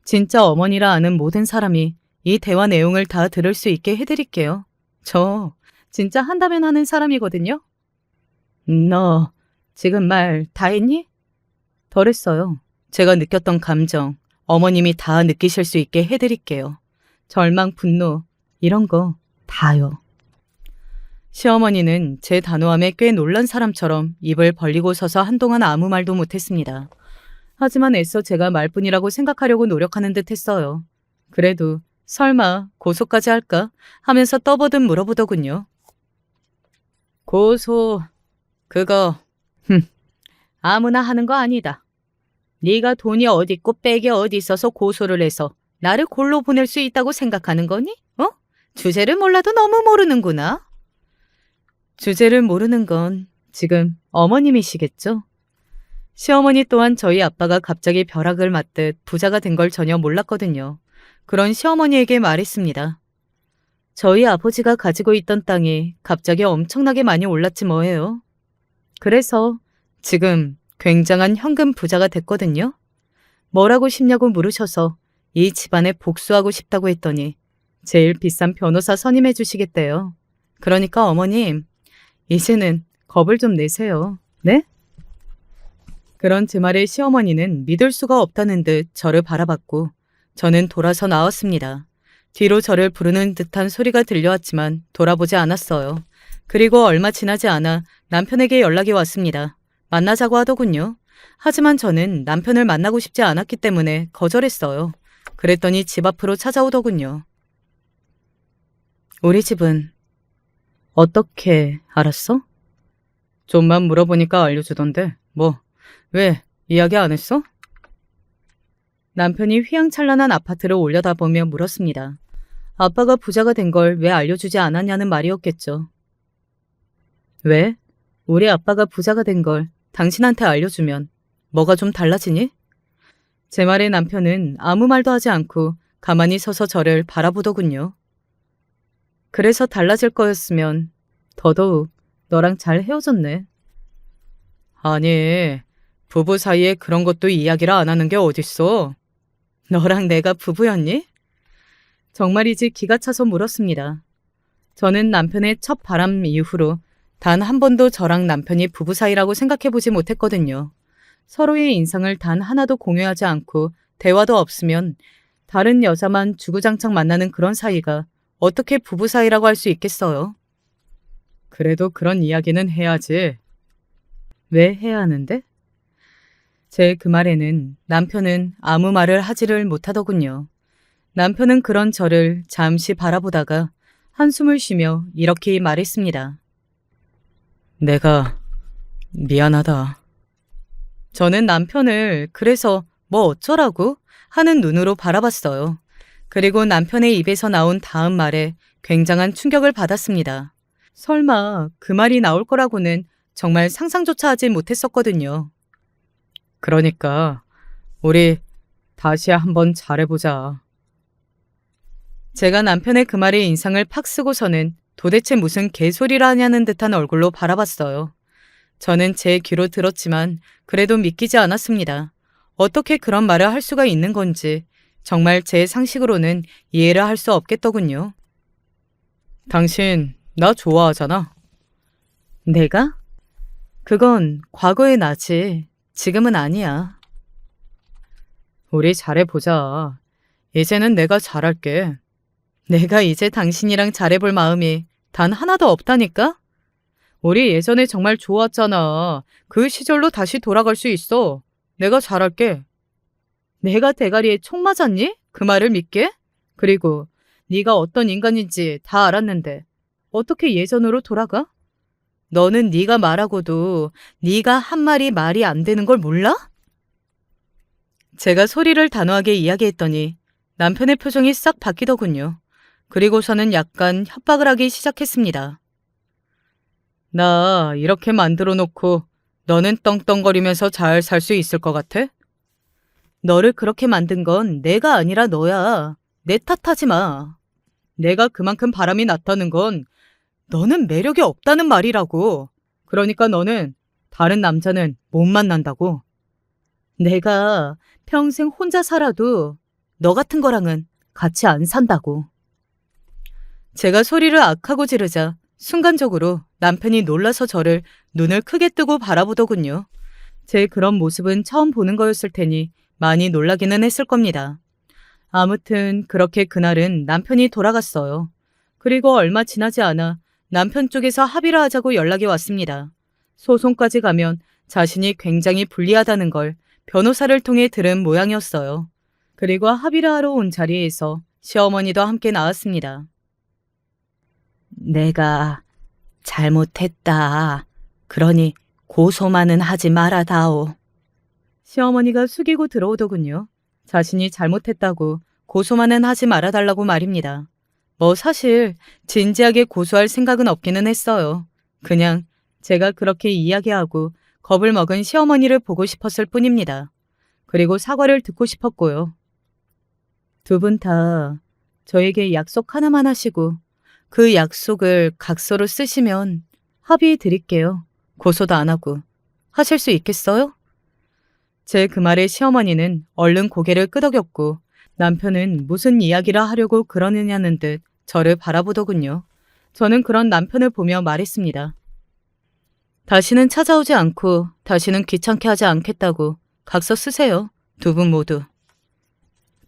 진짜 어머니라 아는 모든 사람이 이 대화 내용을 다 들을 수 있게 해드릴게요. 저 진짜 한다면 하는 사람이거든요. 너 지금 말 다 했니? 덜 했어요. 제가 느꼈던 감정, 어머님이 다 느끼실 수 있게 해드릴게요. 절망, 분노, 이런 거 다요. 시어머니는 제 단호함에 꽤 놀란 사람처럼 입을 벌리고 서서 한동안 아무 말도 못했습니다. 하지만 애써 제가 말뿐이라고 생각하려고 노력하는 듯 했어요. 그래도 설마 고소까지 할까 하면서 떠보듯 물어보더군요. 고소, 그거 아무나 하는 거 아니다. 네가 돈이 어디 있고 백이 어디 있어서 고소를 해서 나를 골로 보낼 수 있다고 생각하는 거니? 어? 주제를 몰라도 너무 모르는구나. 주제를 모르는 건 지금 어머님이시겠죠? 시어머니 또한 저희 아빠가 갑자기 벼락을 맞듯 부자가 된 걸 전혀 몰랐거든요. 그런 시어머니에게 말했습니다. 저희 아버지가 가지고 있던 땅이 갑자기 엄청나게 많이 올랐지 뭐예요. 그래서 지금 굉장한 현금 부자가 됐거든요. 뭐라고 싶냐고 물으셔서 이 집안에 복수하고 싶다고 했더니 제일 비싼 변호사 선임해 주시겠대요. 그러니까 어머님, 이제는 겁을 좀 내세요. 네? 그런 제 말에 시어머니는 믿을 수가 없다는 듯 저를 바라봤고 저는 돌아서 나왔습니다. 뒤로 저를 부르는 듯한 소리가 들려왔지만 돌아보지 않았어요. 그리고 얼마 지나지 않아 남편에게 연락이 왔습니다. 만나자고 하더군요. 하지만 저는 남편을 만나고 싶지 않았기 때문에 거절했어요. 그랬더니 집 앞으로 찾아오더군요. 우리 집은 어떻게 알았어? 좀만 물어보니까 알려주던데 뭐 왜 이야기 안 했어? 남편이 휘황찬란한 아파트를 올려다보며 물었습니다. 아빠가 부자가 된 걸 왜 알려주지 않았냐는 말이었겠죠. 왜? 우리 아빠가 부자가 된 걸 당신한테 알려주면 뭐가 좀 달라지니? 제 말에 남편은 아무 말도 하지 않고 가만히 서서 저를 바라보더군요. 그래서 달라질 거였으면 더더욱 너랑 잘 헤어졌네. 아니, 부부 사이에 그런 것도 이야기를 안 하는 게 어딨어? 너랑 내가 부부였니? 정말이지 기가 차서 물었습니다. 저는 남편의 첫 바람 이후로 단 한 번도 저랑 남편이 부부 사이라고 생각해보지 못했거든요. 서로의 인상을 단 하나도 공유하지 않고 대화도 없으면 다른 여자만 주구장창 만나는 그런 사이가 어떻게 부부 사이라고 할 수 있겠어요? 그래도 그런 이야기는 해야지. 왜 해야 하는데? 제 그 말에는 남편은 아무 말을 하지를 못하더군요. 남편은 그런 저를 잠시 바라보다가 한숨을 쉬며 이렇게 말했습니다. 내가 미안하다. 저는 남편을 그래서 뭐 어쩌라고 하는 눈으로 바라봤어요. 그리고 남편의 입에서 나온 다음 말에 굉장한 충격을 받았습니다. 설마 그 말이 나올 거라고는 정말 상상조차 하지 못했었거든요. 그러니까 우리 다시 한번 잘해보자. 제가 남편의 그 말에 인상을 팍 쓰고서는 도대체 무슨 개소리를 하냐는 듯한 얼굴로 바라봤어요. 저는 제 귀로 들었지만 그래도 믿기지 않았습니다. 어떻게 그런 말을 할 수가 있는 건지 정말 제 상식으로는 이해를 할 수 없겠더군요. 당신 나 좋아하잖아. 내가? 그건 과거의 나지. 지금은 아니야. 우리 잘해보자. 이제는 내가 잘할게. 내가 이제 당신이랑 잘해볼 마음이 단 하나도 없다니까? 우리 예전에 정말 좋았잖아. 그 시절로 다시 돌아갈 수 있어. 내가 잘할게. 내가 대가리에 총 맞았니? 그 말을 믿게? 그리고 네가 어떤 인간인지 다 알았는데 어떻게 예전으로 돌아가? 너는 네가 말하고도 네가 한 말이 안 되는 걸 몰라? 제가 소리를 단호하게 이야기했더니 남편의 표정이 싹 바뀌더군요. 그리고서는 약간 협박을 하기 시작했습니다. 나 이렇게 만들어 놓고 너는 떵떵거리면서 잘 살 수 있을 것 같아? 너를 그렇게 만든 건 내가 아니라 너야. 내 탓하지 마. 내가 그만큼 바람이 났다는 건 너는 매력이 없다는 말이라고. 그러니까 너는 다른 남자는 못 만난다고. 내가 평생 혼자 살아도 너 같은 거랑은 같이 안 산다고. 제가 소리를 악하고 지르자 순간적으로 남편이 놀라서 저를 눈을 크게 뜨고 바라보더군요. 제 그런 모습은 처음 보는 거였을 테니 많이 놀라기는 했을 겁니다. 아무튼 그렇게 그날은 남편이 돌아갔어요. 그리고 얼마 지나지 않아 남편 쪽에서 합의를 하자고 연락이 왔습니다. 소송까지 가면 자신이 굉장히 불리하다는 걸 변호사를 통해 들은 모양이었어요. 그리고 합의를 하러 온 자리에서 시어머니도 함께 나왔습니다. 내가 잘못했다. 그러니 고소만은 하지 말아다오. 시어머니가 숙이고 들어오더군요. 자신이 잘못했다고 고소만은 하지 말아달라고 말입니다. 뭐 사실 진지하게 고소할 생각은 없기는 했어요. 그냥 제가 그렇게 이야기하고 겁을 먹은 시어머니를 보고 싶었을 뿐입니다. 그리고 사과를 듣고 싶었고요. 두 분 다 저에게 약속 하나만 하시고 그 약속을 각서로 쓰시면 합의 드릴게요. 고소도 안 하고. 하실 수 있겠어요? 제 그 말에 시어머니는 얼른 고개를 끄덕였고 남편은 무슨 이야기를 하려고 그러느냐는 듯 저를 바라보더군요. 저는 그런 남편을 보며 말했습니다. 다시는 찾아오지 않고 다시는 귀찮게 하지 않겠다고 각서 쓰세요. 두 분 모두.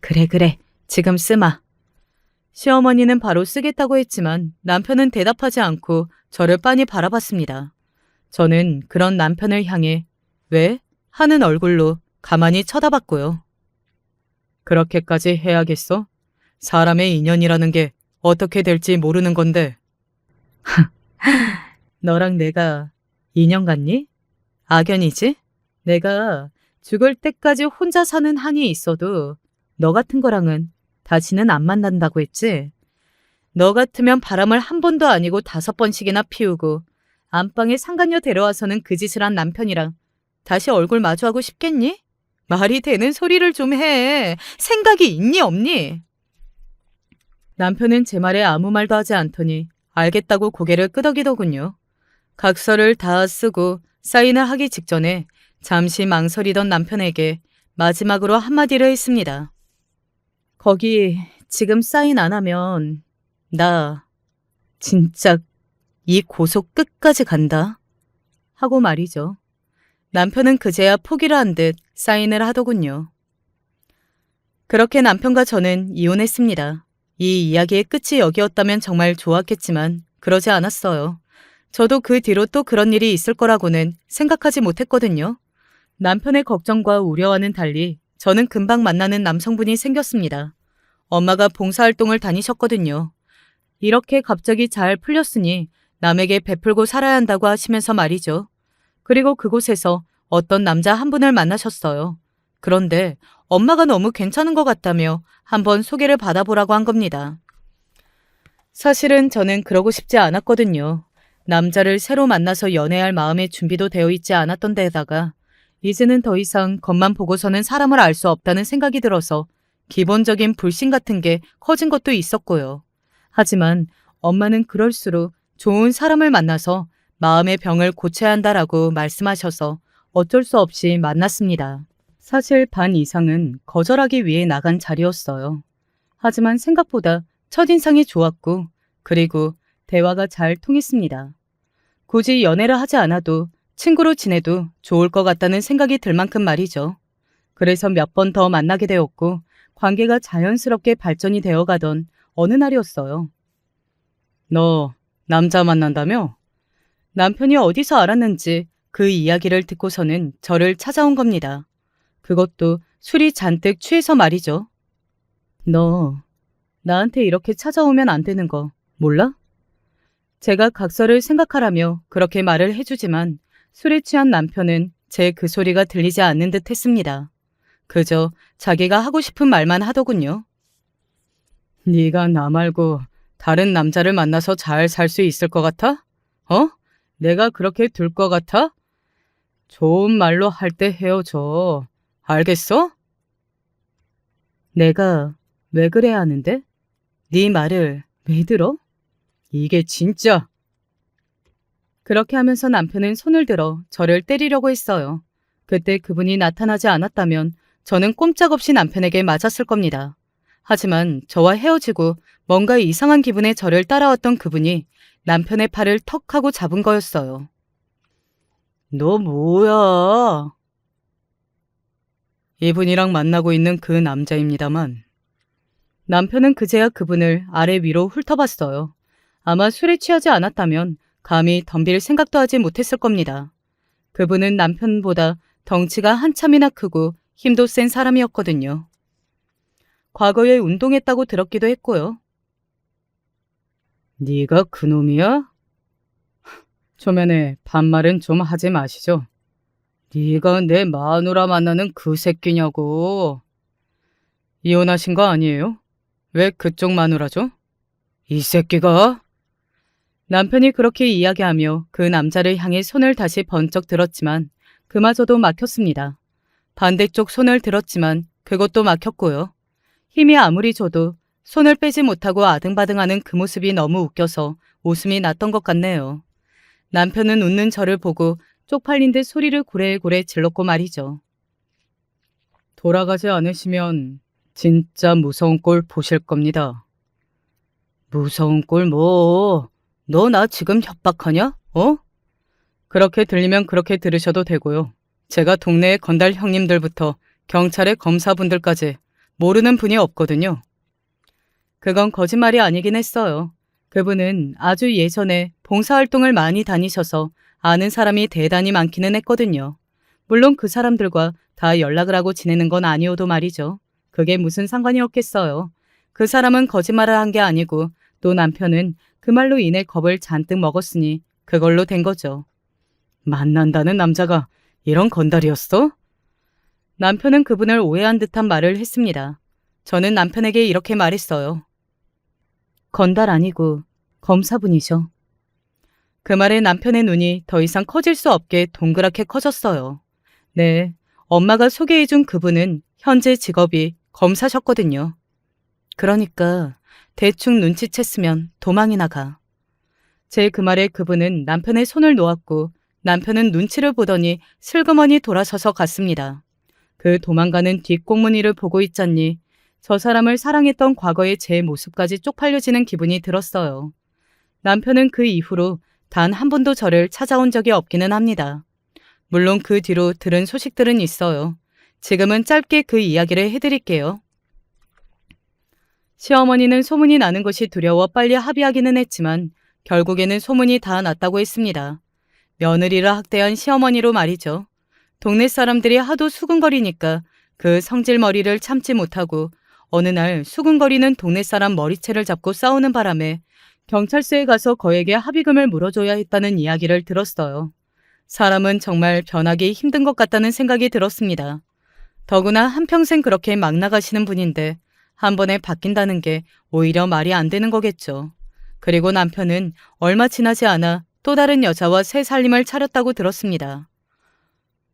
그래. 지금 쓰마. 시어머니는 바로 쓰겠다고 했지만 남편은 대답하지 않고 저를 빤히 바라봤습니다. 저는 그런 남편을 향해 왜? 하는 얼굴로 가만히 쳐다봤고요. 그렇게까지 해야겠어? 사람의 인연이라는 게 어떻게 될지 모르는 건데. 너랑 내가 인연 같니? 악연이지? 내가 죽을 때까지 혼자 사는 한이 있어도 너 같은 거랑은 다시는 안 만난다고 했지? 너 같으면 바람을 한 번도 아니고 5번씩이나 피우고 안방에 상간녀 데려와서는 그 짓을 한 남편이랑 다시 얼굴 마주하고 싶겠니? 말이 되는 소리를 좀 해. 생각이 있니 없니? 남편은 제 말에 아무 말도 하지 않더니 알겠다고 고개를 끄덕이더군요. 각서를 다 쓰고 사인을 하기 직전에 잠시 망설이던 남편에게 마지막으로 한마디를 했습니다. 거기 지금 사인 안 하면 나 진짜 이 고소 끝까지 간다. 하고 말이죠. 남편은 그제야 포기를 한 듯 사인을 하더군요. 그렇게 남편과 저는 이혼했습니다. 이 이야기의 끝이 여기였다면 정말 좋았겠지만 그러지 않았어요. 저도 그 뒤로 또 그런 일이 있을 거라고는 생각하지 못했거든요. 남편의 걱정과 우려와는 달리 저는 금방 만나는 남성분이 생겼습니다. 엄마가 봉사활동을 다니셨거든요. 이렇게 갑자기 잘 풀렸으니 남에게 베풀고 살아야 한다고 하시면서 말이죠. 그리고 그곳에서 어떤 남자 한 분을 만나셨어요. 그런데 엄마가 너무 괜찮은 것 같다며 한번 소개를 받아보라고 한 겁니다. 사실은 저는 그러고 싶지 않았거든요. 남자를 새로 만나서 연애할 마음의 준비도 되어 있지 않았던 데다가 이제는 더 이상 겉만 보고서는 사람을 알 수 없다는 생각이 들어서 기본적인 불신 같은 게 커진 것도 있었고요. 하지만 엄마는 그럴수록 좋은 사람을 만나서 마음의 병을 고쳐야 한다라고 말씀하셔서 어쩔 수 없이 만났습니다. 사실 반 이상은 거절하기 위해 나간 자리였어요. 하지만 생각보다 첫인상이 좋았고 그리고 대화가 잘 통했습니다. 굳이 연애를 하지 않아도 친구로 지내도 좋을 것 같다는 생각이 들 만큼 말이죠. 그래서 몇 번 더 만나게 되었고 관계가 자연스럽게 발전이 되어가던 어느 날이었어요. 너 남자 만난다며? 남편이 어디서 알았는지 그 이야기를 듣고서는 저를 찾아온 겁니다. 그것도 술이 잔뜩 취해서 말이죠. 너 나한테 이렇게 찾아오면 안 되는 거 몰라? 제가 각서를 생각하라며 그렇게 말을 해주지만 술에 취한 남편은 제 그 소리가 들리지 않는 듯 했습니다. 그저 자기가 하고 싶은 말만 하더군요. 네가 나 말고 다른 남자를 만나서 잘 살 수 있을 것 같아? 내가 그렇게 둘 것 같아? 좋은 말로 할 때 헤어져. 알겠어? 내가 왜 그래야 하는데? 네 말을 왜 들어? 이게 진짜. 그렇게 하면서 남편은 손을 들어 저를 때리려고 했어요. 그때 그분이 나타나지 않았다면 저는 꼼짝없이 남편에게 맞았을 겁니다. 하지만 저와 헤어지고 뭔가 이상한 기분에 저를 따라왔던 그분이 남편의 팔을 턱 하고 잡은 거였어요. 너 뭐야? 이분이랑 만나고 있는 그 남자입니다만. 남편은 그제야 그분을 아래 위로 훑어봤어요. 아마 술에 취하지 않았다면 감히 덤빌 생각도 하지 못했을 겁니다. 그분은 남편보다 덩치가 한참이나 크고 힘도 센 사람이었거든요. 과거에 운동했다고 들었기도 했고요. 네가 그놈이야? 초면에 반말은 좀 하지 마시죠. 네가 내 마누라 만나는 그 새끼냐고. 이혼하신 거 아니에요? 왜 그쪽 마누라죠? 이 새끼가? 남편이 그렇게 이야기하며 그 남자를 향해 손을 다시 번쩍 들었지만 그마저도 막혔습니다. 반대쪽 손을 들었지만 그것도 막혔고요. 힘이 아무리 줘도 손을 빼지 못하고 아등바등하는 그 모습이 너무 웃겨서 웃음이 났던 것 같네요. 남편은 웃는 저를 보고 쪽팔린 듯 소리를 고래고래 질렀고 말이죠. 돌아가지 않으시면 진짜 무서운 꼴 보실 겁니다. 무서운 꼴 뭐? 너 나 지금 협박하냐? 그렇게 들리면 그렇게 들으셔도 되고요. 제가 동네의 건달 형님들부터 경찰의 검사분들까지 모르는 분이 없거든요. 그건 거짓말이 아니긴 했어요. 그분은 아주 예전에 봉사활동을 많이 다니셔서 아는 사람이 대단히 많기는 했거든요. 물론 그 사람들과 다 연락을 하고 지내는 건 아니어도 말이죠. 그게 무슨 상관이었겠어요. 그 사람은 거짓말을 한 게 아니고 또 남편은 그 말로 인해 겁을 잔뜩 먹었으니 그걸로 된 거죠. 만난다는 남자가 이런 건달이었어? 남편은 그분을 오해한 듯한 말을 했습니다. 저는 남편에게 이렇게 말했어요. 건달 아니고 검사분이셔. 그 말에 남편의 눈이 더 이상 커질 수 없게 동그랗게 커졌어요. 네, 엄마가 소개해준 그분은 현재 직업이 검사셨거든요. 그러니까 대충 눈치챘으면 도망이 나가. 제 그 말에 그분은 남편의 손을 놓았고 남편은 눈치를 보더니 슬그머니 돌아서서 갔습니다. 그 도망가는 뒷꽁무니를 보고 있자니 저 사람을 사랑했던 과거의 제 모습까지 쪽팔려지는 기분이 들었어요. 남편은 그 이후로 단 한 번도 저를 찾아온 적이 없기는 합니다. 물론 그 뒤로 들은 소식들은 있어요. 지금은 짧게 그 이야기를 해드릴게요. 시어머니는 소문이 나는 것이 두려워 빨리 합의하기는 했지만 결국에는 소문이 다 났다고 했습니다. 며느리를 학대한 시어머니로 말이죠. 동네 사람들이 하도 수군거리니까 그 성질머리를 참지 못하고 어느 날 수군거리는 동네 사람 머리채를 잡고 싸우는 바람에 경찰서에 가서 거액의 합의금을 물어줘야 했다는 이야기를 들었어요. 사람은 정말 변하기 힘든 것 같다는 생각이 들었습니다. 더구나 한평생 그렇게 막 나가시는 분인데 한 번에 바뀐다는 게 오히려 말이 안 되는 거겠죠. 그리고 남편은 얼마 지나지 않아 또 다른 여자와 새 살림을 차렸다고 들었습니다.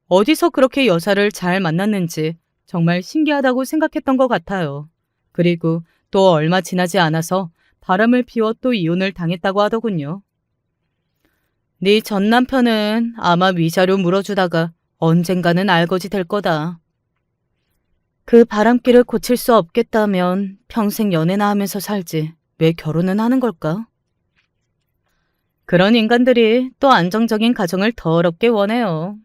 어디서 그렇게 여자를 잘 만났는지 정말 신기하다고 생각했던 것 같아요. 그리고 또 얼마 지나지 않아서 바람을 피워 또 이혼을 당했다고 하더군요. 네 전 남편은 아마 위자료 물어주다가 언젠가는 알거지 될 거다. 그 바람길을 고칠 수 없겠다면 평생 연애나 하면서 살지 왜 결혼은 하는 걸까? 그런 인간들이 또 안정적인 가정을 더럽게 원해요.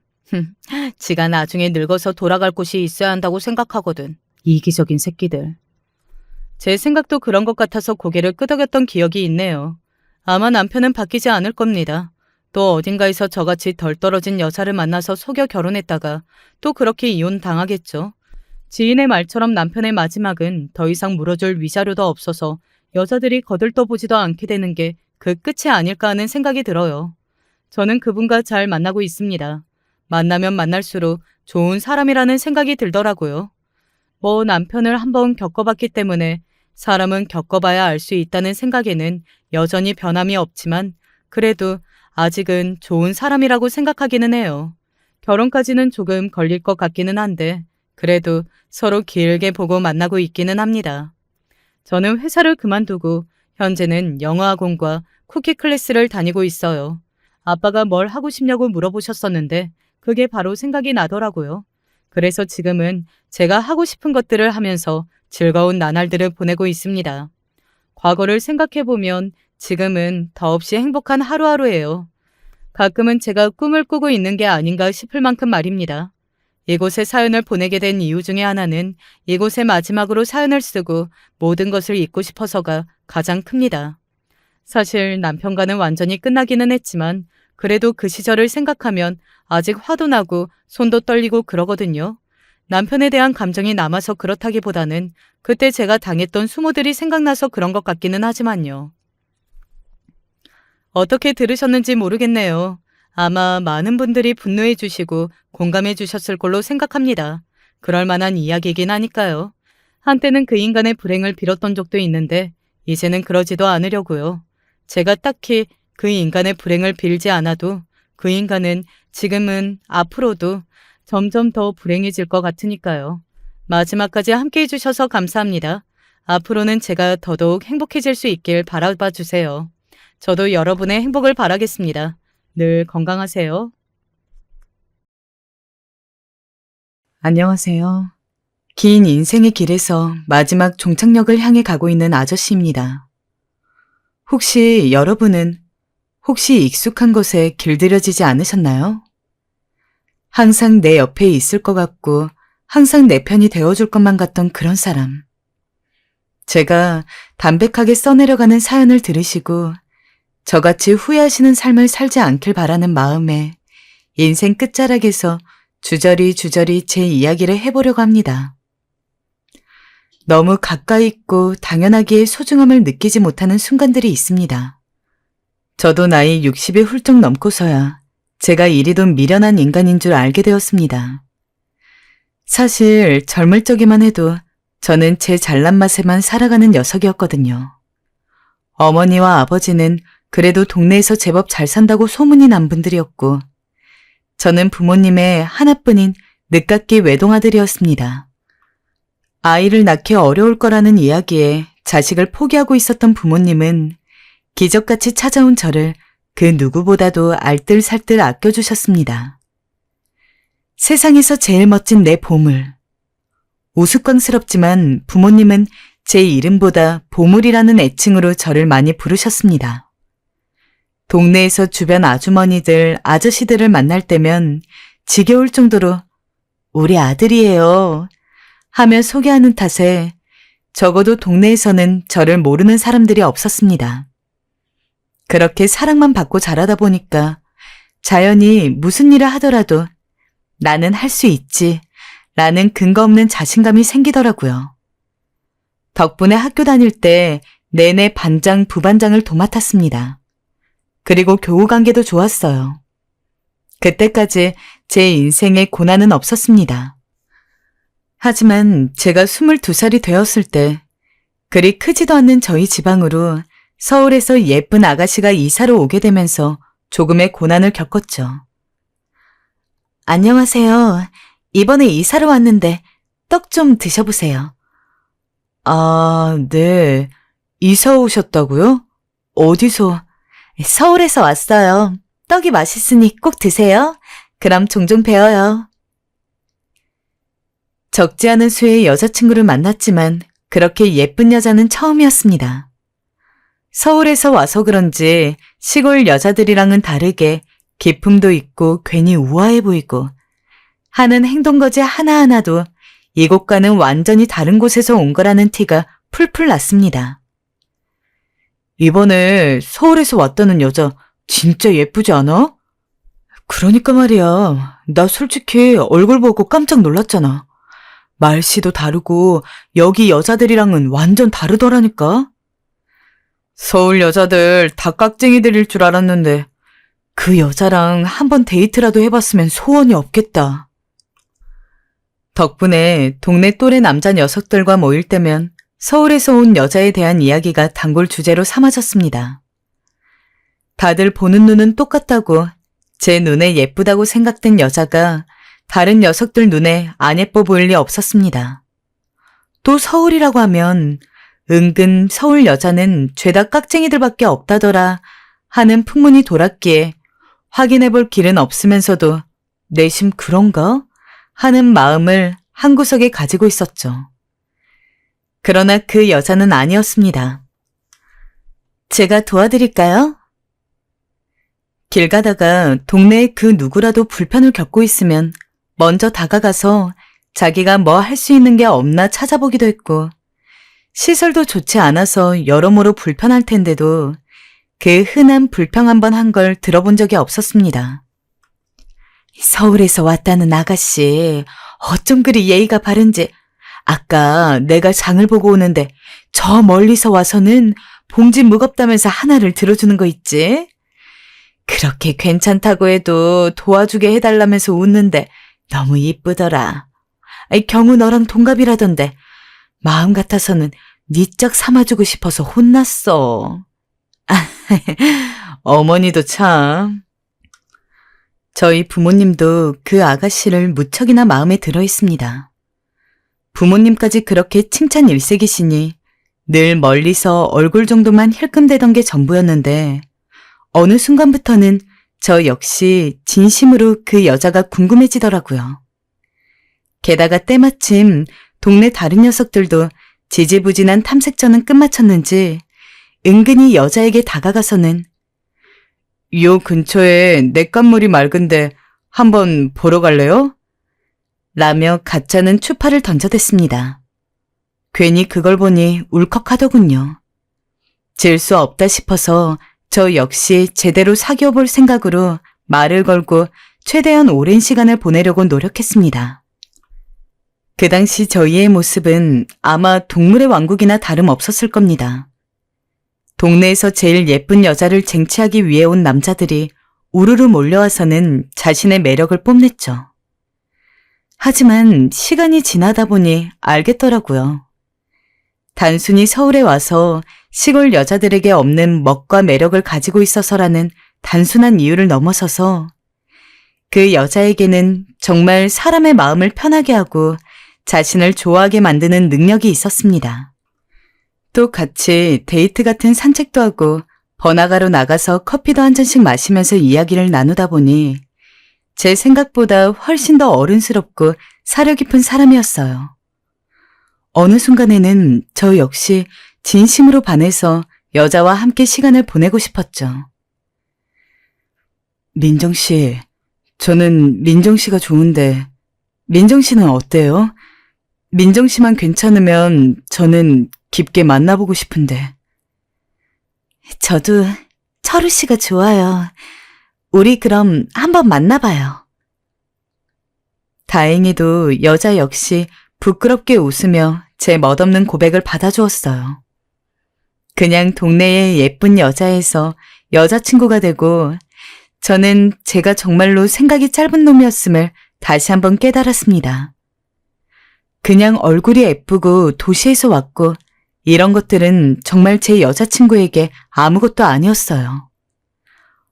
지가 나중에 늙어서 돌아갈 곳이 있어야 한다고 생각하거든. 이기적인 새끼들. 제 생각도 그런 것 같아서 고개를 끄덕였던 기억이 있네요. 아마 남편은 바뀌지 않을 겁니다. 또 어딘가에서 저같이 덜 떨어진 여자를 만나서 속여 결혼했다가 또 그렇게 이혼 당하겠죠. 지인의 말처럼 남편의 마지막은 더 이상 물어줄 위자료도 없어서 여자들이 거들떠보지도 않게 되는 게 그 끝이 아닐까 하는 생각이 들어요. 저는 그분과 잘 만나고 있습니다. 만나면 만날수록 좋은 사람이라는 생각이 들더라고요. 뭐 남편을 한번 겪어봤기 때문에 사람은 겪어봐야 알 수 있다는 생각에는 여전히 변함이 없지만 그래도 아직은 좋은 사람이라고 생각하기는 해요. 결혼까지는 조금 걸릴 것 같기는 한데 그래도 서로 길게 보고 만나고 있기는 합니다. 저는 회사를 그만두고 현재는 영어학원과 쿠키 클래스를 다니고 있어요. 아빠가 뭘 하고 싶냐고 물어보셨었는데 그게 바로 생각이 나더라고요. 그래서 지금은 제가 하고 싶은 것들을 하면서 즐거운 나날들을 보내고 있습니다. 과거를 생각해보면 지금은 더없이 행복한 하루하루예요. 가끔은 제가 꿈을 꾸고 있는 게 아닌가 싶을 만큼 말입니다. 이곳에 사연을 보내게 된 이유 중에 하나는 이곳에 마지막으로 사연을 쓰고 모든 것을 잊고 싶어서가 가장 큽니다. 사실 남편과는 완전히 끝나기는 했지만 그래도 그 시절을 생각하면 아직 화도 나고 손도 떨리고 그러거든요. 남편에 대한 감정이 남아서 그렇다기보다는 그때 제가 당했던 수모들이 생각나서 그런 것 같기는 하지만요. 어떻게 들으셨는지 모르겠네요. 아마 많은 분들이 분노해 주시고 공감해 주셨을 걸로 생각합니다. 그럴 만한 이야기이긴 하니까요. 한때는 그 인간의 불행을 빌었던 적도 있는데 이제는 그러지도 않으려고요. 제가 딱히 그 인간의 불행을 빌지 않아도 그 인간은 지금은 앞으로도 점점 더 불행해질 것 같으니까요. 마지막까지 함께 해주셔서 감사합니다. 앞으로는 제가 더더욱 행복해질 수 있길 바라봐 주세요. 저도 여러분의 행복을 바라겠습니다. 늘 건강하세요. 안녕하세요. 긴 인생의 길에서 마지막 종착역을 향해 가고 있는 아저씨입니다. 혹시 여러분은 익숙한 곳에 길들여지지 않으셨나요? 항상 내 옆에 있을 것 같고 항상 내 편이 되어줄 것만 같던 그런 사람. 제가 담백하게 써내려가는 사연을 들으시고 저같이 후회하시는 삶을 살지 않길 바라는 마음에 인생 끝자락에서 주저리 제 이야기를 해보려고 합니다. 너무 가까이 있고 당연하기에 소중함을 느끼지 못하는 순간들이 있습니다. 저도 나이 60이 훌쩍 넘고서야 제가 이리도 미련한 인간인 줄 알게 되었습니다. 사실 젊을 적에만 해도 저는 제 잘난 맛에만 살아가는 녀석이었거든요. 어머니와 아버지는 그래도 동네에서 제법 잘 산다고 소문이 난 분들이었고 저는 부모님의 하나뿐인 늦깎이 외동아들이었습니다. 아이를 낳기 어려울 거라는 이야기에 자식을 포기하고 있었던 부모님은 기적같이 찾아온 저를 그 누구보다도 알뜰살뜰 아껴주셨습니다. 세상에서 제일 멋진 내 보물. 우스꽝스럽지만 부모님은 제 이름보다 보물이라는 애칭으로 저를 많이 부르셨습니다. 동네에서 주변 아주머니들, 아저씨들을 만날 때면 지겨울 정도로 우리 아들이에요 하며 소개하는 탓에 적어도 동네에서는 저를 모르는 사람들이 없었습니다. 그렇게 사랑만 받고 자라다 보니까 자연히 무슨 일을 하더라도 나는 할 수 있지 라는 근거 없는 자신감이 생기더라고요. 덕분에 학교 다닐 때 내내 반장, 부반장을 도맡았습니다. 그리고 교우 관계도 좋았어요. 그때까지 제 인생에 고난은 없었습니다. 하지만 제가 22살이 되었을 때 그리 크지도 않는 저희 지방으로 서울에서 예쁜 아가씨가 이사를 오게 되면서 조금의 고난을 겪었죠. 안녕하세요. 이번에 이사를 왔는데 떡 좀 드셔보세요. 아, 네. 이사 오셨다고요? 어디서? 서울에서 왔어요. 떡이 맛있으니 꼭 드세요. 그럼 종종 뵈어요. 적지 않은 수의 여자친구를 만났지만 그렇게 예쁜 여자는 처음이었습니다. 서울에서 와서 그런지 시골 여자들이랑은 다르게 기품도 있고 괜히 우아해 보이고 하는 행동거지 하나하나도 이곳과는 완전히 다른 곳에서 온 거라는 티가 풀풀 났습니다. 이번에 서울에서 왔다는 여자 진짜 예쁘지 않아? 그러니까 말이야. 나 솔직히 얼굴 보고 깜짝 놀랐잖아. 말씨도 다르고 여기 여자들이랑은 완전 다르더라니까. 서울 여자들 다 깍쟁이들일 줄 알았는데 그 여자랑 한번 데이트라도 해봤으면 소원이 없겠다. 덕분에 동네 또래 남자 녀석들과 모일 때면 서울에서 온 여자에 대한 이야기가 단골 주제로 삼아졌습니다. 다들 보는 눈은 똑같다고 제 눈에 예쁘다고 생각된 여자가 다른 녀석들 눈에 안 예뻐 보일 리 없었습니다. 또 서울이라고 하면 은근 서울 여자는 죄다 깍쟁이들밖에 없다더라 하는 풍문이 돌았기에 확인해볼 길은 없으면서도 내심 그런가? 하는 마음을 한구석에 가지고 있었죠. 그러나 그 여자는 아니었습니다. 제가 도와드릴까요? 길 가다가 동네에 그 누구라도 불편을 겪고 있으면 먼저 다가가서 자기가 뭐 할 수 있는 게 없나 찾아보기도 했고 시설도 좋지 않아서 여러모로 불편할 텐데도 그 흔한 불평 한번 한 걸 들어본 적이 없었습니다. 서울에서 왔다는 아가씨 어쩜 그리 예의가 바른지 아까 내가 장을 보고 오는데 저 멀리서 와서는 봉지 무겁다면서 하나를 들어주는 거 있지? 그렇게 괜찮다고 해도 도와주게 해달라면서 웃는데 너무 이쁘더라. 경우 너랑 동갑이라던데 마음 같아서는 네 짝 삼아주고 싶어서 혼났어. 어머니도 참. 저희 부모님도 그 아가씨를 무척이나 마음에 들어 있습니다. 부모님까지 그렇게 칭찬 일색이시니 늘 멀리서 얼굴 정도만 힐끔대던 게 전부였는데 어느 순간부터는 저 역시 진심으로 그 여자가 궁금해지더라고요. 게다가 때마침 동네 다른 녀석들도 지지부진한 탐색전은 끝마쳤는지 은근히 여자에게 다가가서는 요 근처에 냇간물이 맑은데 한번 보러 갈래요? 라며 가짜는 추파를 던져댔습니다. 괜히 그걸 보니 울컥하더군요. 질 수 없다 싶어서 저 역시 제대로 사귀어 볼 생각으로 말을 걸고 최대한 오랜 시간을 보내려고 노력했습니다. 그 당시 저희의 모습은 아마 동물의 왕국이나 다름없었을 겁니다. 동네에서 제일 예쁜 여자를 쟁취하기 위해 온 남자들이 우르르 몰려와서는 자신의 매력을 뽐냈죠. 하지만 시간이 지나다 보니 알겠더라고요. 단순히 서울에 와서 시골 여자들에게 없는 멋과 매력을 가지고 있어서라는 단순한 이유를 넘어서서 그 여자에게는 정말 사람의 마음을 편하게 하고 자신을 좋아하게 만드는 능력이 있었습니다. 또 같이 데이트 같은 산책도 하고 번화가로 나가서 커피도 한 잔씩 마시면서 이야기를 나누다 보니 제 생각보다 훨씬 더 어른스럽고 사려 깊은 사람이었어요. 어느 순간에는 저 역시 진심으로 반해서 여자와 함께 시간을 보내고 싶었죠. 민정 씨, 저는 민정 씨가 좋은데 민정 씨는 어때요? 민정 씨만 괜찮으면 저는 깊게 만나보고 싶은데. 저도 철우 씨가 좋아요. 우리 그럼 한번 만나봐요. 다행히도 여자 역시 부끄럽게 웃으며 제 멋없는 고백을 받아주었어요. 그냥 동네의 예쁜 여자에서 여자친구가 되고 저는 제가 정말로 생각이 짧은 놈이었음을 다시 한번 깨달았습니다. 그냥 얼굴이 예쁘고 도시에서 왔고 이런 것들은 정말 제 여자친구에게 아무것도 아니었어요.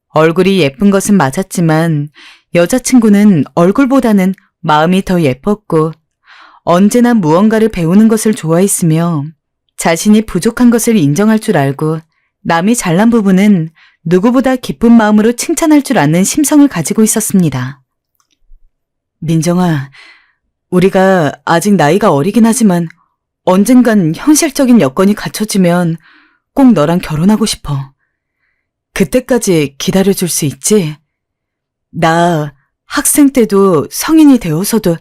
얼굴이 예쁜 것은 맞았지만 여자친구는 얼굴보다는 마음이 더 예뻤고 언제나 무언가를 배우는 것을 좋아했으며 자신이 부족한 것을 인정할 줄 알고 남이 잘난 부분은 누구보다 기쁜 마음으로 칭찬할 줄 아는 심성을 가지고 있었습니다. 민정아, 우리가 아직 나이가 어리긴 하지만 언젠간 현실적인 여건이 갖춰지면 꼭 너랑 결혼하고 싶어. 그때까지 기다려줄 수 있지? 나 학생 때도 성인이 되어서도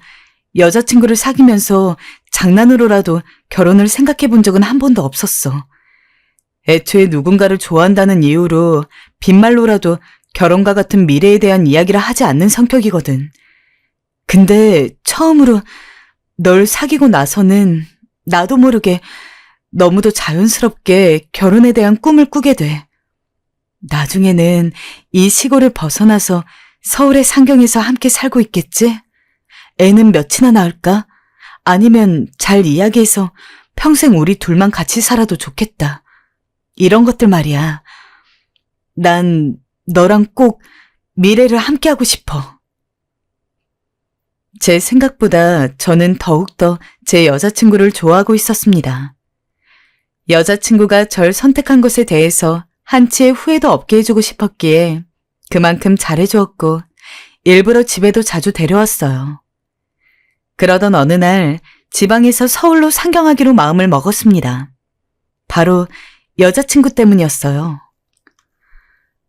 여자친구를 사귀면서 장난으로라도 결혼을 생각해 본 적은 한 번도 없었어. 애초에 누군가를 좋아한다는 이유로 빈말로라도 결혼과 같은 미래에 대한 이야기를 하지 않는 성격이거든. 근데 처음으로 널 사귀고 나서는 나도 모르게 너무도 자연스럽게 결혼에 대한 꿈을 꾸게 돼. 나중에는 이 시골을 벗어나서 서울의 상경에서 함께 살고 있겠지? 애는 몇이나 낳을까? 아니면 잘 이야기해서 평생 우리 둘만 같이 살아도 좋겠다. 이런 것들 말이야. 난 너랑 꼭 미래를 함께하고 싶어. 제 생각보다 저는 더욱더 제 여자친구를 좋아하고 있었습니다. 여자친구가 절 선택한 것에 대해서 한치의 후회도 없게 해주고 싶었기에 그만큼 잘해주었고 일부러 집에도 자주 데려왔어요. 그러던 어느 날 지방에서 서울로 상경하기로 마음을 먹었습니다. 바로 여자친구 때문이었어요.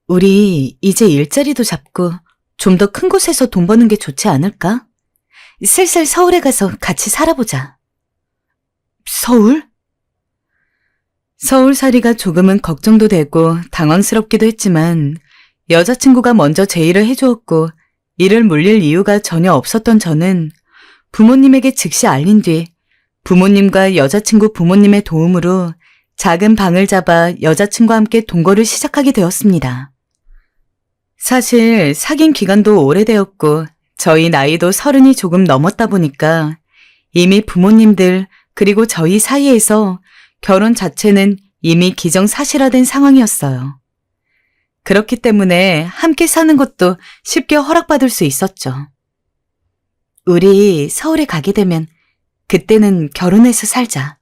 우리 이제 일자리도 잡고 좀 더 큰 곳에서 돈 버는 게 좋지 않을까? 슬슬 서울에 가서 같이 살아보자. 서울? 서울살이가 조금은 걱정도 되고 당황스럽기도 했지만 여자친구가 먼저 제의를 해주었고 이를 물릴 이유가 전혀 없었던 저는 부모님에게 즉시 알린 뒤 부모님과 여자친구 부모님의 도움으로 작은 방을 잡아 여자친구와 함께 동거를 시작하게 되었습니다. 사실 사귄 기간도 오래되었고 저희 나이도 30이 조금 넘었다 보니까 이미 부모님들 그리고 저희 사이에서 결혼 자체는 이미 기정사실화된 상황이었어요. 그렇기 때문에 함께 사는 것도 쉽게 허락받을 수 있었죠. 우리 서울에 가게 되면 그때는 결혼해서 살자.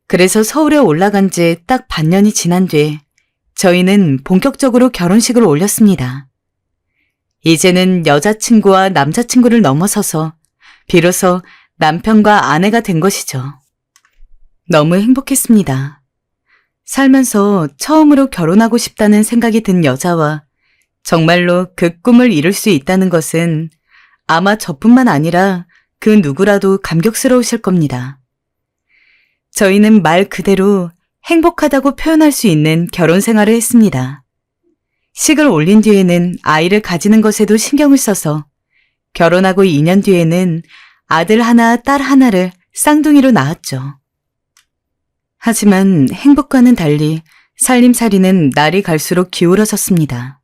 그래서 서울에 올라간 지 딱 반년이 지난 뒤 저희는 본격적으로 결혼식을 올렸습니다. 이제는 여자친구와 남자친구를 넘어서서 비로소 남편과 아내가 된 것이죠. 너무 행복했습니다. 살면서 처음으로 결혼하고 싶다는 생각이 든 여자와 정말로 그 꿈을 이룰 수 있다는 것은 아마 저뿐만 아니라 그 누구라도 감격스러우실 겁니다. 저희는 말 그대로 행복하다고 표현할 수 있는 결혼 생활을 했습니다. 식을 올린 뒤에는 아이를 가지는 것에도 신경을 써서 결혼하고 2년 뒤에는 아들 하나, 딸 하나를 쌍둥이로 낳았죠. 하지만 행복과는 달리 살림살이는 날이 갈수록 기울어졌습니다.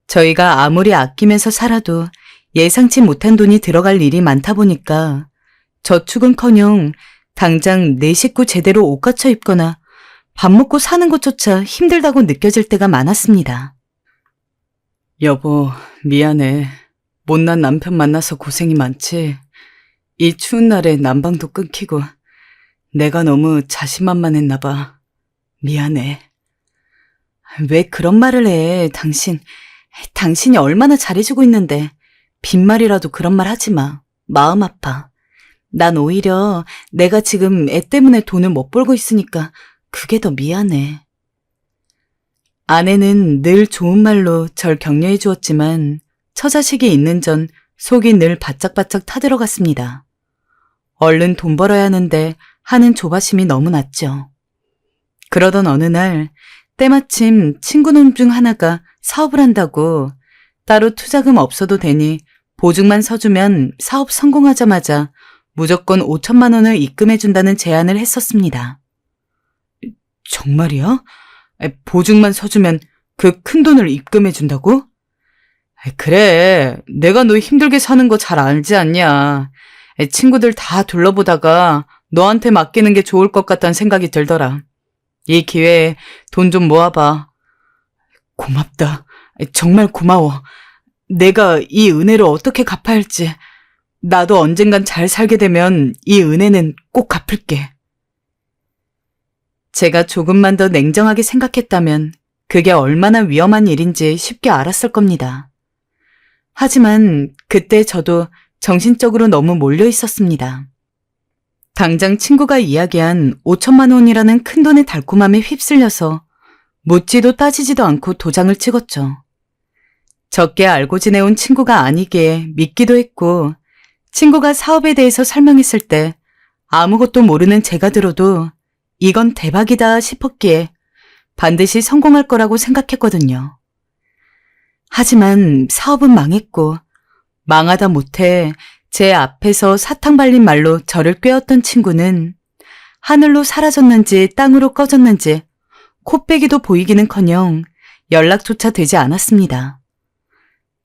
저희가 아무리 아끼면서 살아도 예상치 못한 돈이 들어갈 일이 많다 보니까 저축은커녕 당장 내 식구 제대로 옷 갖춰 입거나 밥 먹고 사는 것조차 힘들다고 느껴질 때가 많았습니다. 여보, 미안해. 못난 남편 만나서 고생이 많지. 이 추운 날에 난방도 끊기고 내가 너무 자신만만했나 봐. 미안해. 왜 그런 말을 해, 당신. 당신이 얼마나 잘해주고 있는데 빈말이라도 그런 말 하지 마. 마음 아파. 난 오히려 내가 지금 애 때문에 돈을 못 벌고 있으니까 그게 더 미안해. 아내는 늘 좋은 말로 절 격려해 주었지만 처자식이 있는 전 속이 늘 바짝바짝 타들어갔습니다. 얼른 돈 벌어야 하는데 하는 조바심이 너무 났죠. 그러던 어느 날 때마침 친구놈 중 하나가 사업을 한다고 따로 투자금 없어도 되니 보증만 서주면 사업 성공하자마자 무조건 5천만 원을 입금해준다는 제안을 했었습니다. 정말이야? 보증만 서주면 그 큰 돈을 입금해준다고? 그래, 내가 너 힘들게 사는 거 잘 알지 않냐. 친구들 다 둘러보다가 너한테 맡기는 게 좋을 것 같다는 생각이 들더라. 이 기회에 돈 좀 모아봐. 고맙다. 정말 고마워. 내가 이 은혜를 어떻게 갚아야 할지. 나도 언젠간 잘 살게 되면 이 은혜는 꼭 갚을게. 제가 조금만 더 냉정하게 생각했다면 그게 얼마나 위험한 일인지 쉽게 알았을 겁니다. 하지만 그때 저도 정신적으로 너무 몰려 있었습니다. 당장 친구가 이야기한 5천만 원이라는 큰돈의 달콤함에 휩쓸려서 묻지도 따지지도 않고 도장을 찍었죠. 적게 알고 지내온 친구가 아니기에 믿기도 했고, 친구가 사업에 대해서 설명했을 때 아무것도 모르는 제가 들어도 이건 대박이다 싶었기에 반드시 성공할 거라고 생각했거든요. 하지만 사업은 망했고, 망하다 못해 제 앞에서 사탕 발린 말로 저를 꿰었던 친구는 하늘로 사라졌는지 땅으로 꺼졌는지 코빼기도 보이기는커녕 연락조차 되지 않았습니다.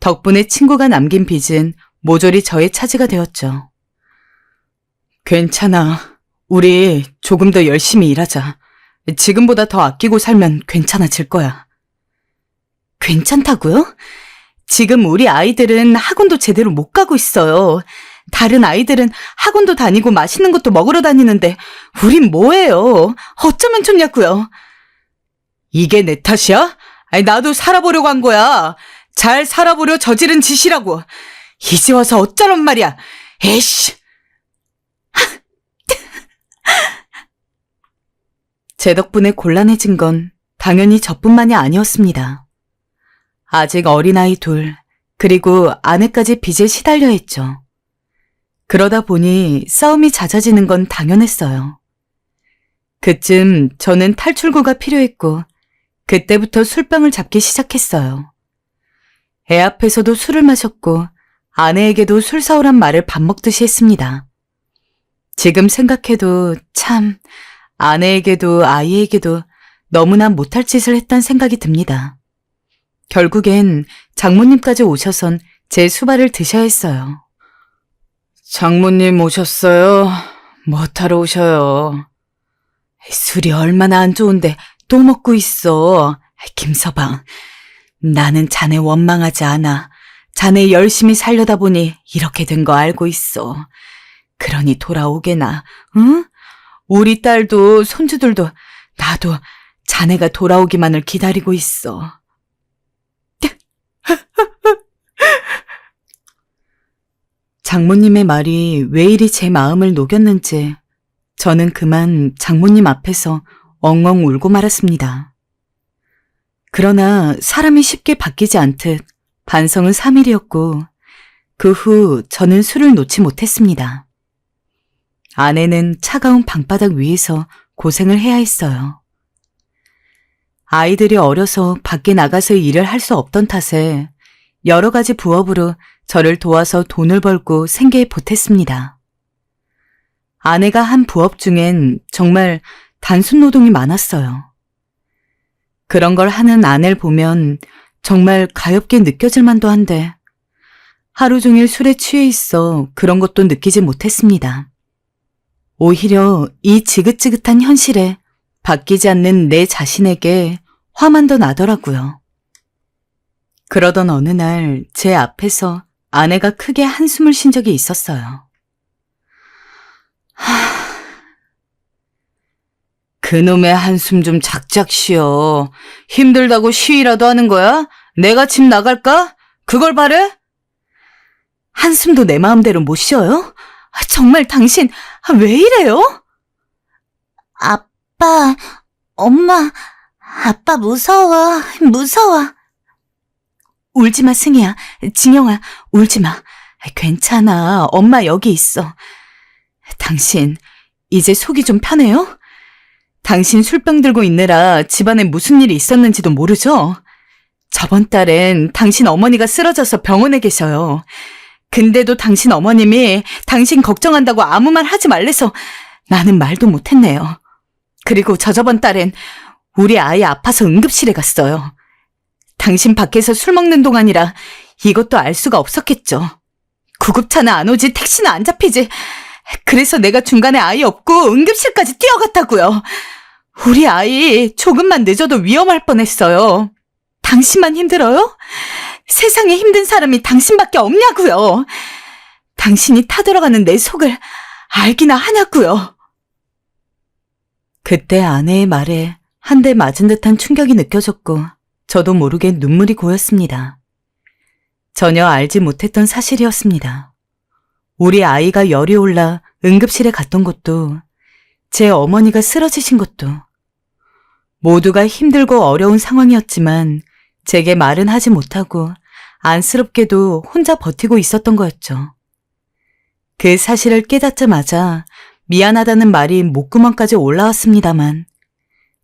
덕분에 친구가 남긴 빚은 모조리 저의 차지가 되었죠. 괜찮아. 우리 조금 더 열심히 일하자. 지금보다 더 아끼고 살면 괜찮아질 거야. 괜찮다고요? 지금 우리 아이들은 학원도 제대로 못 가고 있어요. 다른 아이들은 학원도 다니고 맛있는 것도 먹으러 다니는데 우린 뭐예요? 어쩌면 좋냐고요? 이게 내 탓이야? 아니, 나도 살아보려고 한 거야. 잘 살아보려 저지른 짓이라고. 이제 와서 어쩌란 말이야. 에이씨. 제 덕분에 곤란해진 건 당연히 저뿐만이 아니었습니다. 아직 어린아이 둘, 그리고 아내까지 빚에 시달려 했죠. 그러다 보니 싸움이 잦아지는 건 당연했어요. 그쯤 저는 탈출구가 필요했고 그때부터 술병을 잡기 시작했어요. 애 앞에서도 술을 마셨고 아내에게도 술 사오란 말을 밥 먹듯이 했습니다. 지금 생각해도 참 아내에게도 아이에게도 너무나 못할 짓을 했단 생각이 듭니다. 결국엔 장모님까지 오셔선 제 수발을 드셔야 했어요. 장모님 오셨어요? 뭐하러 오셔요? 술이 얼마나 안 좋은데 또 먹고 있어. 김서방, 나는 자네 원망하지 않아. 자네 열심히 살려다 보니 이렇게 된 거 알고 있어. 그러니 돌아오게나, 응? 우리 딸도 손주들도 나도 자네가 돌아오기만을 기다리고 있어. 장모님의 말이 왜 이리 제 마음을 녹였는지 저는 그만 장모님 앞에서 엉엉 울고 말았습니다. 그러나 사람이 쉽게 바뀌지 않듯 반성은 3일이었고 그 후 저는 술을 놓지 못했습니다. 아내는 차가운 방바닥 위에서 고생을 해야 했어요. 아이들이 어려서 밖에 나가서 일을 할 수 없던 탓에 여러 가지 부업으로 저를 도와서 돈을 벌고 생계에 보탰습니다. 아내가 한 부업 중엔 정말 단순 노동이 많았어요. 그런 걸 하는 아내를 보면 정말 가엾게 느껴질 만도 한데 하루 종일 술에 취해 있어 그런 것도 느끼지 못했습니다. 오히려 이 지긋지긋한 현실에 바뀌지 않는 내 자신에게 화만 더 나더라고요. 그러던 어느 날 제 앞에서 아내가 크게 한숨을 쉰 적이 있었어요. 그놈의 한숨 좀 작작 쉬어. 힘들다고 쉬이라도 하는 거야? 내가 집 나갈까? 그걸 바래? 한숨도 내 마음대로 못 쉬어요? 정말 당신 왜 이래요? 아빠, 엄마, 아빠 무서워. 울지마, 승희야. 진영아, 울지마. 괜찮아. 엄마 여기 있어. 당신, 이제 속이 좀 편해요? 당신 술병 들고 있느라 집안에 무슨 일이 있었는지도 모르죠? 저번 달엔 당신 어머니가 쓰러져서 병원에 계셔요. 근데도 당신 어머님이 당신 걱정한다고 아무 말 하지 말래서 나는 말도 못했네요. 그리고 저저번 달엔 우리 아이 아파서 응급실에 갔어요. 당신 밖에서 술 먹는 동안이라 이것도 알 수가 없었겠죠. 구급차는 안 오지, 택시는 안 잡히지. 그래서 내가 중간에 아이 없고 응급실까지 뛰어갔다고요. 우리 아이 조금만 늦어도 위험할 뻔했어요. 당신만 힘들어요? 세상에 힘든 사람이 당신밖에 없냐고요. 당신이 타들어가는 내 속을 알기나 하냐고요. 그때 아내의 말에 한 대 맞은 듯한 충격이 느껴졌고 저도 모르게 눈물이 고였습니다. 전혀 알지 못했던 사실이었습니다. 우리 아이가 열이 올라 응급실에 갔던 것도, 제 어머니가 쓰러지신 것도, 모두가 힘들고 어려운 상황이었지만 제게 말은 하지 못하고 안쓰럽게도 혼자 버티고 있었던 거였죠. 그 사실을 깨닫자마자 미안하다는 말이 목구멍까지 올라왔습니다만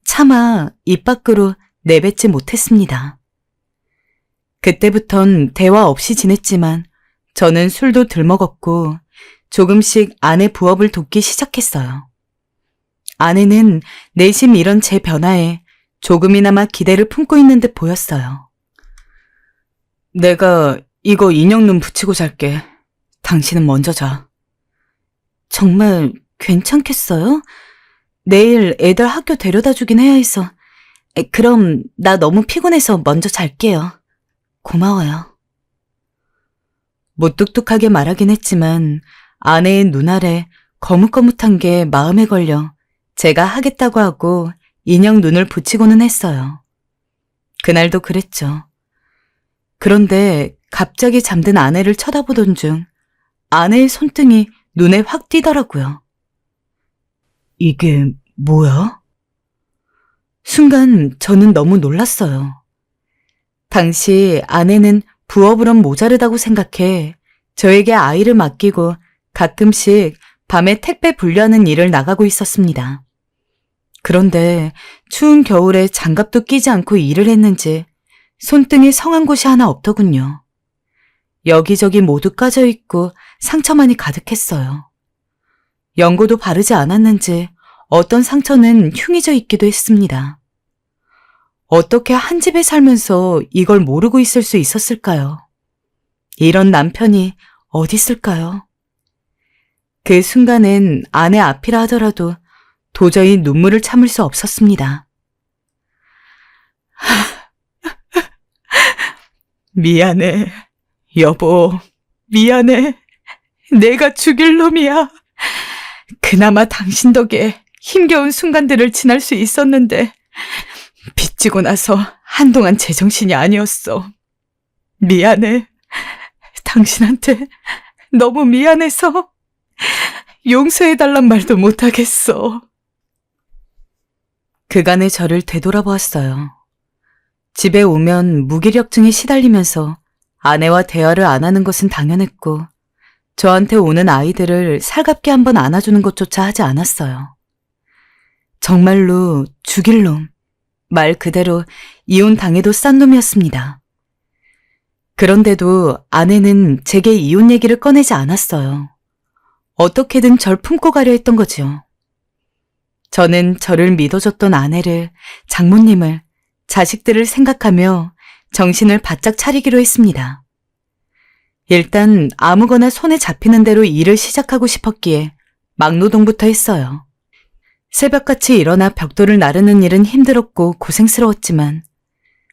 차마 입 밖으로 내뱉지 못했습니다. 그때부턴 대화 없이 지냈지만 저는 술도 덜 먹었고 조금씩 아내 부업을 돕기 시작했어요. 아내는 내심 이런 제 변화에 조금이나마 기대를 품고 있는 듯 보였어요. 내가 이거 인형눈 붙이고 잘게. 당신은 먼저 자. 정말 괜찮겠어요? 내일 애들 학교 데려다 주긴 해야 해서. 그럼 나 너무 피곤해서 먼저 잘게요. 고마워요. 무뚝뚝하게 말하긴 했지만 아내의 눈 아래 거뭇거뭇한 게 마음에 걸려 제가 하겠다고 하고 인형 눈을 붙이고는 했어요. 그날도 그랬죠. 그런데 갑자기 잠든 아내를 쳐다보던 중 아내의 손등이 눈에 확 띄더라고요. 이게 뭐야? 순간 저는 너무 놀랐어요. 당시 아내는 부업으론 모자르다고 생각해 저에게 아이를 맡기고 가끔씩 밤에 택배 분류하는 일을 나가고 있었습니다. 그런데 추운 겨울에 장갑도 끼지 않고 일을 했는지 손등에 성한 곳이 하나 없더군요. 여기저기 모두 까져 있고 상처만이 가득했어요. 연고도 바르지 않았는지 어떤 상처는 흉해져 있기도 했습니다. 어떻게 한 집에 살면서 이걸 모르고 있을 수 있었을까요? 이런 남편이 어디 있을까요? 그 순간엔 아내 앞이라 하더라도 도저히 눈물을 참을 수 없었습니다. 미안해. 여보, 미안해. 내가 죽일 놈이야. 그나마 당신 덕에 힘겨운 순간들을 지날 수 있었는데 빚지고 나서 한동안 제정신이 아니었어. 미안해. 당신한테 너무 미안해서 용서해달란 말도 못하겠어. 그간의 저를 되돌아보았어요. 집에 오면 무기력증에 시달리면서 아내와 대화를 안 하는 것은 당연했고 저한테 오는 아이들을 살갑게 한번 안아주는 것조차 하지 않았어요. 정말로 죽일 놈, 말 그대로 이혼당해도 싼 놈이었습니다. 그런데도 아내는 제게 이혼 얘기를 꺼내지 않았어요. 어떻게든 절 품고 가려 했던 거지요. 저는 저를 믿어줬던 아내를, 장모님을, 자식들을 생각하며 정신을 바짝 차리기로 했습니다. 일단 아무거나 손에 잡히는 대로 일을 시작하고 싶었기에 막노동부터 했어요. 새벽같이 일어나 벽돌을 나르는 일은 힘들었고 고생스러웠지만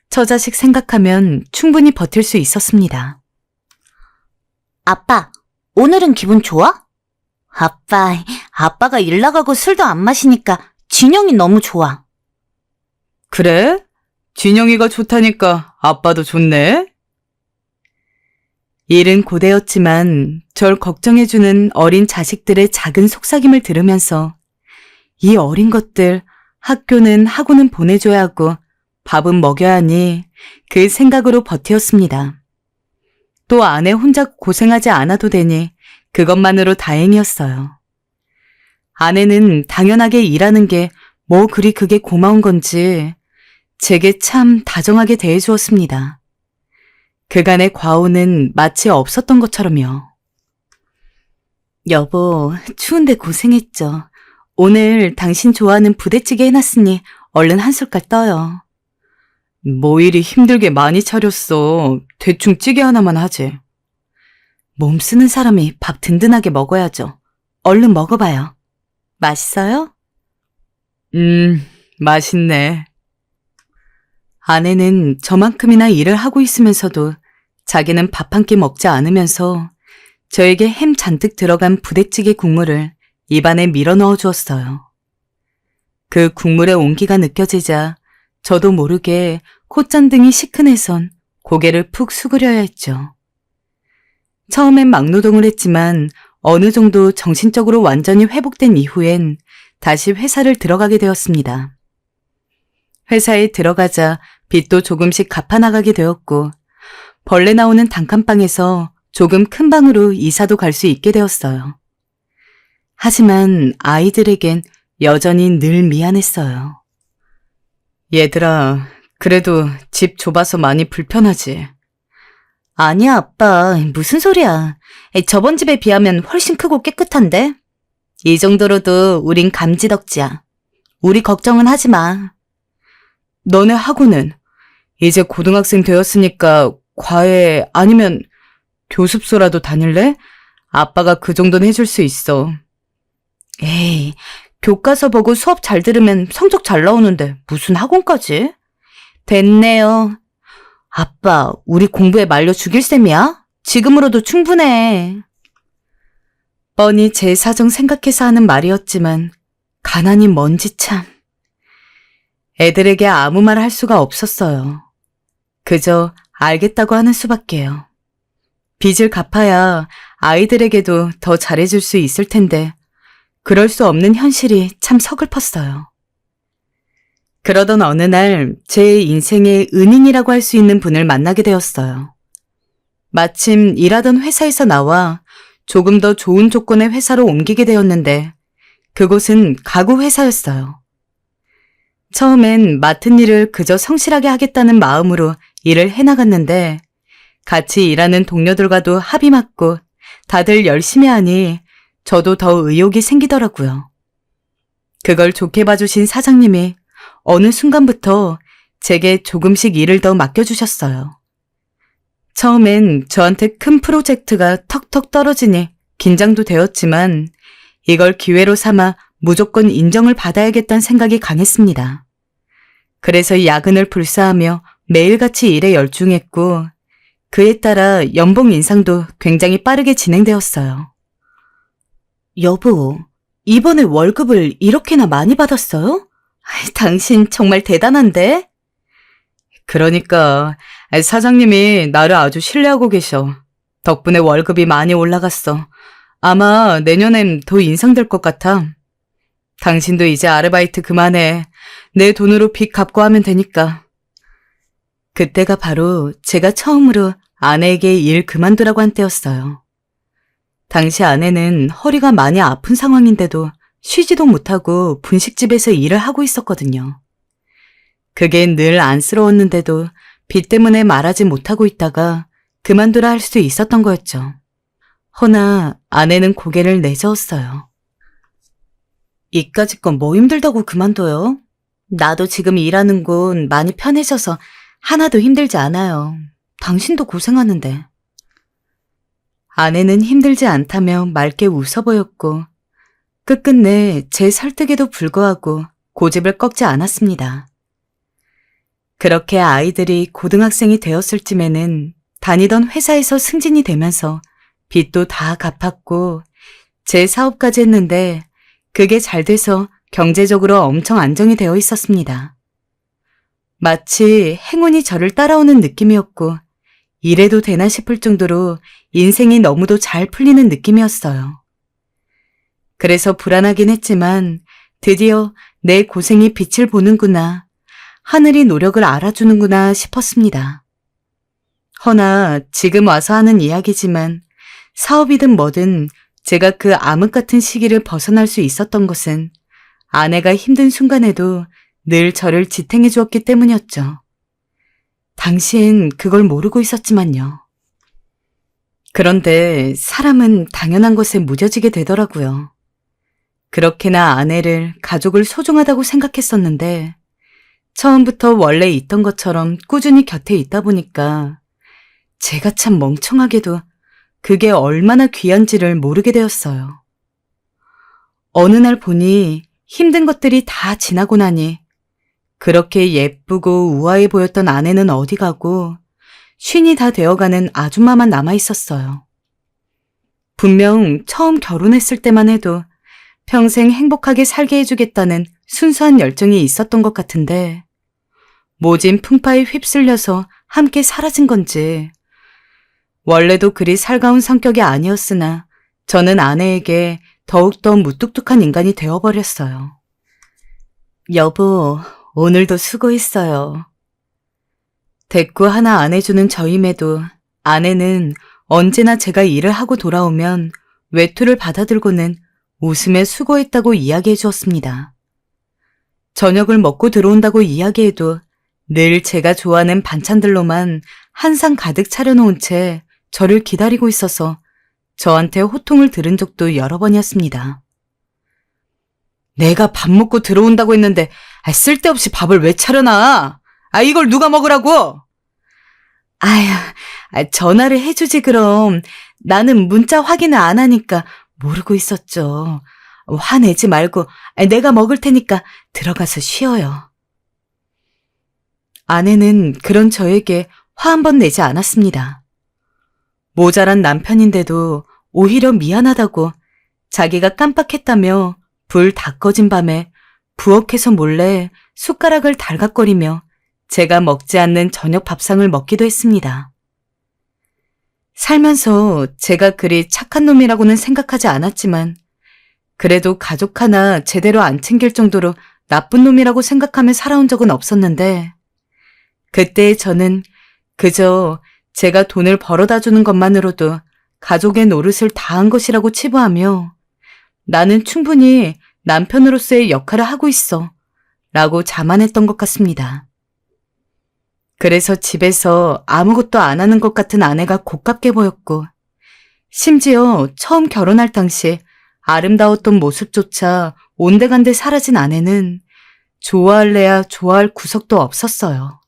처자식 생각하면 충분히 버틸 수 있었습니다. 아빠, 오늘은 기분 좋아? 아빠가 일 나가고 술도 안 마시니까 진영이 너무 좋아. 그래? 진영이가 좋다니까 아빠도 좋네? 일은 고되었지만 절 걱정해주는 어린 자식들의 작은 속삭임을 들으면서 이 어린 것들 학교는 학원은 보내줘야 하고 밥은 먹여야 하니 그 생각으로 버티었습니다. 또 아내 혼자 고생하지 않아도 되니 그것만으로 다행이었어요. 아내는 당연하게 일하는 게 뭐 그리 그게 고마운 건지 제게 참 다정하게 대해주었습니다. 그간의 과오는 마치 없었던 것처럼요. 여보, 추운데 고생했죠. 오늘 당신 좋아하는 부대찌개 해놨으니 얼른 한 숟갈 떠요. 뭐 이리 힘들게 많이 차렸어. 대충 찌개 하나만 하지. 몸 쓰는 사람이 밥 든든하게 먹어야죠. 얼른 먹어봐요. 맛있어요? 맛있네. 아내는 저만큼이나 일을 하고 있으면서도 자기는 밥 한 끼 먹지 않으면서 저에게 햄 잔뜩 들어간 부대찌개 국물을 입안에 밀어 넣어 주었어요. 그 국물의 온기가 느껴지자 저도 모르게 콧잔등이 시큰해선 고개를 푹 수그려야 했죠. 처음엔 막노동을 했지만 어느 정도 정신적으로 완전히 회복된 이후엔 다시 회사를 들어가게 되었습니다. 회사에 들어가자 빚도 조금씩 갚아나가게 되었고 벌레 나오는 단칸방에서 조금 큰 방으로 이사도 갈 수 있게 되었어요. 하지만 아이들에겐 여전히 늘 미안했어요. 얘들아, 그래도 집 좁아서 많이 불편하지? 아니야, 아빠. 무슨 소리야. 저번 집에 비하면 훨씬 크고 깨끗한데? 이 정도로도 우린 감지덕지야. 우리 걱정은 하지 마. 너네 학우는 이제 고등학생 되었으니까 과외 아니면 교습소라도 다닐래? 아빠가 그 정도는 해줄 수 있어. 에이, 교과서 보고 수업 잘 들으면 성적 잘 나오는데 무슨 학원까지? 됐네요. 아빠, 우리 공부에 말려 죽일 셈이야? 지금으로도 충분해. 뻔히 제 사정 생각해서 하는 말이었지만 가난이 뭔지 참. 애들에게 아무 말 할 수가 없었어요. 그저 알겠다고 하는 수밖에요. 빚을 갚아야 아이들에게도 더 잘해줄 수 있을 텐데 그럴 수 없는 현실이 참 서글펐어요. 그러던 어느 날 제 인생의 은인이라고 할 수 있는 분을 만나게 되었어요. 마침 일하던 회사에서 나와 조금 더 좋은 조건의 회사로 옮기게 되었는데 그곳은 가구 회사였어요. 처음엔 맡은 일을 그저 성실하게 하겠다는 마음으로 일을 해나갔는데 같이 일하는 동료들과도 합이 맞고 다들 열심히 하니 저도 더 의욕이 생기더라고요. 그걸 좋게 봐주신 사장님이 어느 순간부터 제게 조금씩 일을 더 맡겨주셨어요. 처음엔 저한테 큰 프로젝트가 턱턱 떨어지니 긴장도 되었지만 이걸 기회로 삼아 무조건 인정을 받아야겠다는 생각이 강했습니다. 그래서 야근을 불사하며 매일같이 일에 열중했고 그에 따라 연봉 인상도 굉장히 빠르게 진행되었어요. 여보, 이번에 월급을 이렇게나 많이 받았어요? 당신 정말 대단한데? 그러니까 사장님이 나를 아주 신뢰하고 계셔. 덕분에 월급이 많이 올라갔어. 아마 내년엔 더 인상될 것 같아. 당신도 이제 아르바이트 그만해. 내 돈으로 빚 갚고 하면 되니까. 그때가 바로 제가 처음으로 아내에게 일 그만두라고 한 때였어요. 당시 아내는 허리가 많이 아픈 상황인데도 쉬지도 못하고 분식집에서 일을 하고 있었거든요. 그게 늘 안쓰러웠는데도 빚 때문에 말하지 못하고 있다가 그만두라 할 수 있었던 거였죠. 허나 아내는 고개를 내저었어요. 이까짓 건 뭐 힘들다고 그만둬요? 나도 지금 일하는 곳 많이 편해져서 하나도 힘들지 않아요. 당신도 고생하는데. 아내는 힘들지 않다며 맑게 웃어 보였고 끝끝내 제 설득에도 불구하고 고집을 꺾지 않았습니다. 그렇게 아이들이 고등학생이 되었을 쯤에는 다니던 회사에서 승진이 되면서 빚도 다 갚았고 제 사업까지 했는데 그게 잘 돼서 경제적으로 엄청 안정이 되어 있었습니다. 마치 행운이 저를 따라오는 느낌이었고 이래도 되나 싶을 정도로 인생이 너무도 잘 풀리는 느낌이었어요. 그래서 불안하긴 했지만 드디어 내 고생이 빛을 보는구나, 하늘이 노력을 알아주는구나 싶었습니다. 허나 지금 와서 하는 이야기지만 사업이든 뭐든 제가 그 암흑 같은 시기를 벗어날 수 있었던 것은 아내가 힘든 순간에도 늘 저를 지탱해 주었기 때문이었죠. 당신 그걸 모르고 있었지만요. 그런데 사람은 당연한 것에 무뎌지게 되더라고요. 그렇게나 아내를, 가족을 소중하다고 생각했었는데 처음부터 원래 있던 것처럼 꾸준히 곁에 있다 보니까 제가 참 멍청하게도 그게 얼마나 귀한지를 모르게 되었어요. 어느 날 보니 힘든 것들이 다 지나고 나니 그렇게 예쁘고 우아해 보였던 아내는 어디 가고 쉰이 다 되어가는 아줌마만 남아 있었어요. 분명 처음 결혼했을 때만 해도 평생 행복하게 살게 해주겠다는 순수한 열정이 있었던 것 같은데 모진 풍파에 휩쓸려서 함께 사라진 건지 원래도 그리 살가운 성격이 아니었으나 저는 아내에게 더욱더 무뚝뚝한 인간이 되어버렸어요. 여보, 오늘도 수고했어요. 대꾸 하나 안 해주는 저임에도 아내는 언제나 제가 일을 하고 돌아오면 외투를 받아들고는 웃으며 수고했다고 이야기해 주었습니다. 저녁을 먹고 들어온다고 이야기해도 늘 제가 좋아하는 반찬들로만 한 상 가득 차려놓은 채 저를 기다리고 있어서 저한테 호통을 들은 적도 여러 번이었습니다. 내가 밥 먹고 들어온다고 했는데 쓸데없이 밥을 왜 차려놔? 이걸 누가 먹으라고? 전화를 해주지 그럼. 나는 문자 확인을 안 하니까 모르고 있었죠. 화내지 말고 내가 먹을 테니까 들어가서 쉬어요. 아내는 그런 저에게 화 한 번 내지 않았습니다. 모자란 남편인데도 오히려 미안하다고 자기가 깜빡했다며 불 다 꺼진 밤에 부엌에서 몰래 숟가락을 달각거리며 제가 먹지 않는 저녁 밥상을 먹기도 했습니다. 살면서 제가 그리 착한 놈이라고는 생각하지 않았지만 그래도 가족 하나 제대로 안 챙길 정도로 나쁜 놈이라고 생각하며 살아온 적은 없었는데 그때 저는 그저 제가 돈을 벌어다 주는 것만으로도 가족의 노릇을 다한 것이라고 치부하며 나는 충분히 남편으로서의 역할을 하고 있어 라고 자만했던 것 같습니다. 그래서 집에서 아무것도 안 하는 것 같은 아내가 고깝게 보였고 심지어 처음 결혼할 당시 아름다웠던 모습조차 온데간데 사라진 아내는 좋아할래야 좋아할 구석도 없었어요.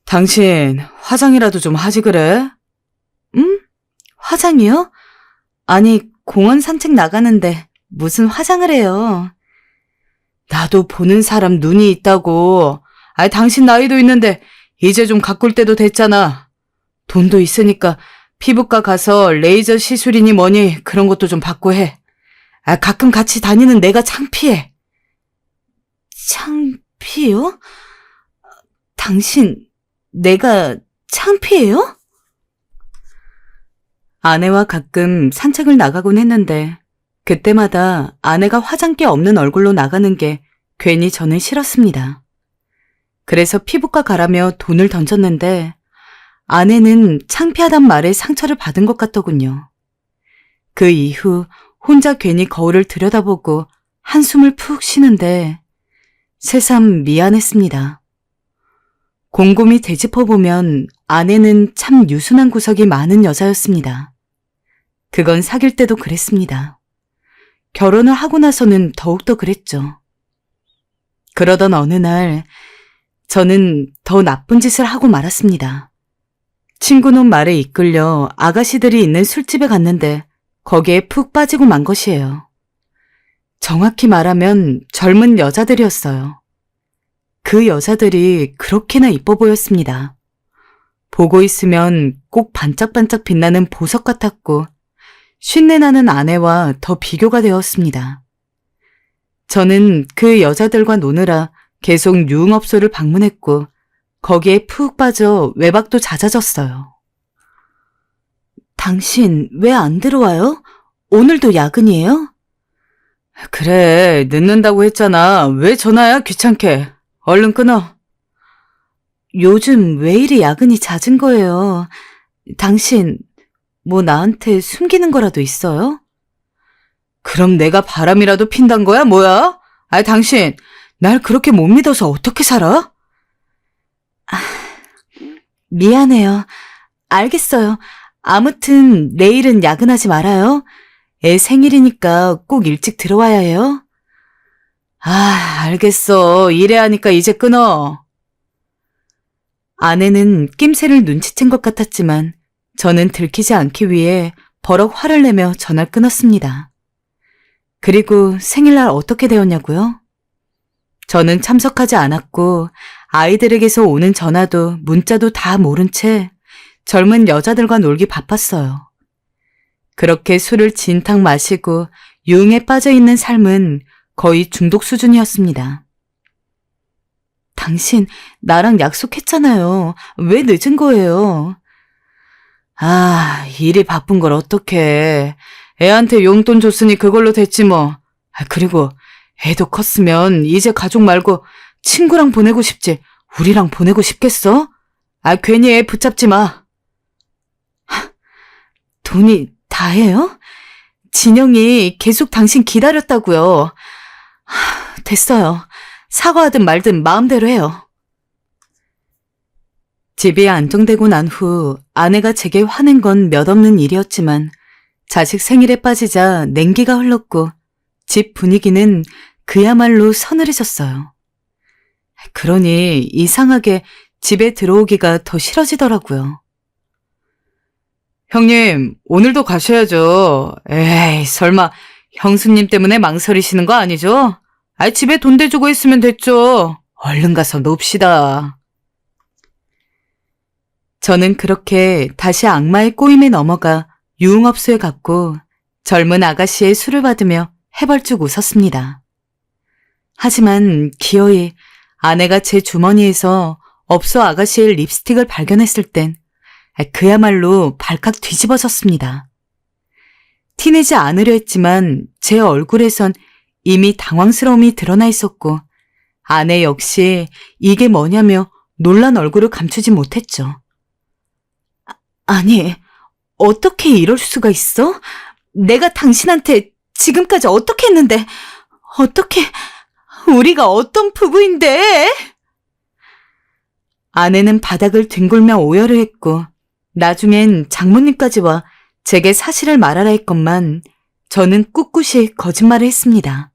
당신 화장이라도 좀 하지 그래? 응? 화장이요? 아니 공원 산책 나가는데 무슨 화장을 해요. 나도 보는 사람 눈이 있다고. 당신 나이도 있는데 이제 좀 가꿀 때도 됐잖아. 돈도 있으니까 피부과 가서 레이저 시술이니 뭐니 그런 것도 좀 받고 해. 가끔 같이 다니는 내가 창피해. 창피요? 당신 내가 창피해요? 아내와 가끔 산책을 나가곤 했는데 그때마다 아내가 화장기 없는 얼굴로 나가는 게 괜히 저는 싫었습니다. 그래서 피부과 가라며 돈을 던졌는데 아내는 창피하단 말에 상처를 받은 것 같더군요. 그 이후 혼자 괜히 거울을 들여다보고 한숨을 푹 쉬는데 새삼 미안했습니다. 곰곰이 되짚어보면 아내는 참 유순한 구석이 많은 여자였습니다. 그건 사귈 때도 그랬습니다. 결혼을 하고 나서는 더욱더 그랬죠. 그러던 어느 날 저는 더 나쁜 짓을 하고 말았습니다. 친구놈 말에 이끌려 아가씨들이 있는 술집에 갔는데 거기에 푹 빠지고 만 것이에요. 정확히 말하면 젊은 여자들이었어요. 그 여자들이 그렇게나 이뻐 보였습니다. 보고 있으면 꼭 반짝반짝 빛나는 보석 같았고 쉰내나는 아내와 더 비교가 되었습니다. 저는 그 여자들과 노느라 계속 유흥업소를 방문했고 거기에 푹 빠져 외박도 잦아졌어요. 당신 왜 안 들어와요? 오늘도 야근이에요? 그래, 늦는다고 했잖아. 왜 전화야, 귀찮게. 얼른 끊어. 요즘 왜 이리 야근이 잦은 거예요? 당신 뭐 나한테 숨기는 거라도 있어요? 그럼 내가 바람이라도 핀단 거야, 뭐야? 당신, 날 그렇게 못 믿어서 어떻게 살아? 미안해요. 알겠어요. 아무튼 내일은 야근하지 말아요. 애 생일이니까 꼭 일찍 들어와야 해요. 알겠어. 이래 하니까 이제 끊어. 아내는 낌새를 눈치챈 것 같았지만 저는 들키지 않기 위해 버럭 화를 내며 전화를 끊었습니다. 그리고 생일날 어떻게 되었냐고요? 저는 참석하지 않았고 아이들에게서 오는 전화도 문자도 다 모른 채 젊은 여자들과 놀기 바빴어요. 그렇게 술을 진탕 마시고 유흥에 빠져있는 삶은 거의 중독 수준이었습니다. 당신 나랑 약속했잖아요. 왜 늦은 거예요? 일이 바쁜 걸 어떡해. 애한테 용돈 줬으니 그걸로 됐지 뭐. 그리고 애도 컸으면 이제 가족 말고 친구랑 보내고 싶지 우리랑 보내고 싶겠어? 괜히 애 붙잡지 마. 돈이 다예요? 진영이 계속 당신 기다렸다고요. 됐어요. 사과하든 말든 마음대로 해요. 집이 안정되고 난 후 아내가 제게 화낸 건 몇 없는 일이었지만 자식 생일에 빠지자 냉기가 흘렀고 집 분위기는 그야말로 서늘해졌어요. 그러니 이상하게 집에 들어오기가 더 싫어지더라고요. 형님, 오늘도 가셔야죠. 에이, 설마 형수님 때문에 망설이시는 거 아니죠? 집에 돈 대주고 있으면 됐죠. 얼른 가서 놉시다. 저는 그렇게 다시 악마의 꼬임에 넘어가 유흥업소에 갔고 젊은 아가씨의 술을 받으며 해벌쭉 웃었습니다. 하지만 기어이 아내가 제 주머니에서 업소 아가씨의 립스틱을 발견했을 땐 그야말로 발칵 뒤집어졌습니다. 티내지 않으려 했지만 제 얼굴에선 이미 당황스러움이 드러나 있었고 아내 역시 이게 뭐냐며 놀란 얼굴을 감추지 못했죠. 아니, 어떻게 이럴 수가 있어? 내가 당신한테 지금까지 어떻게 했는데, 어떻게, 우리가 어떤 부부인데? 아내는 바닥을 뒹굴며 오열을 했고, 나중엔 장모님까지 와 제게 사실을 말하라 했건만, 저는 꿋꿋이 거짓말을 했습니다.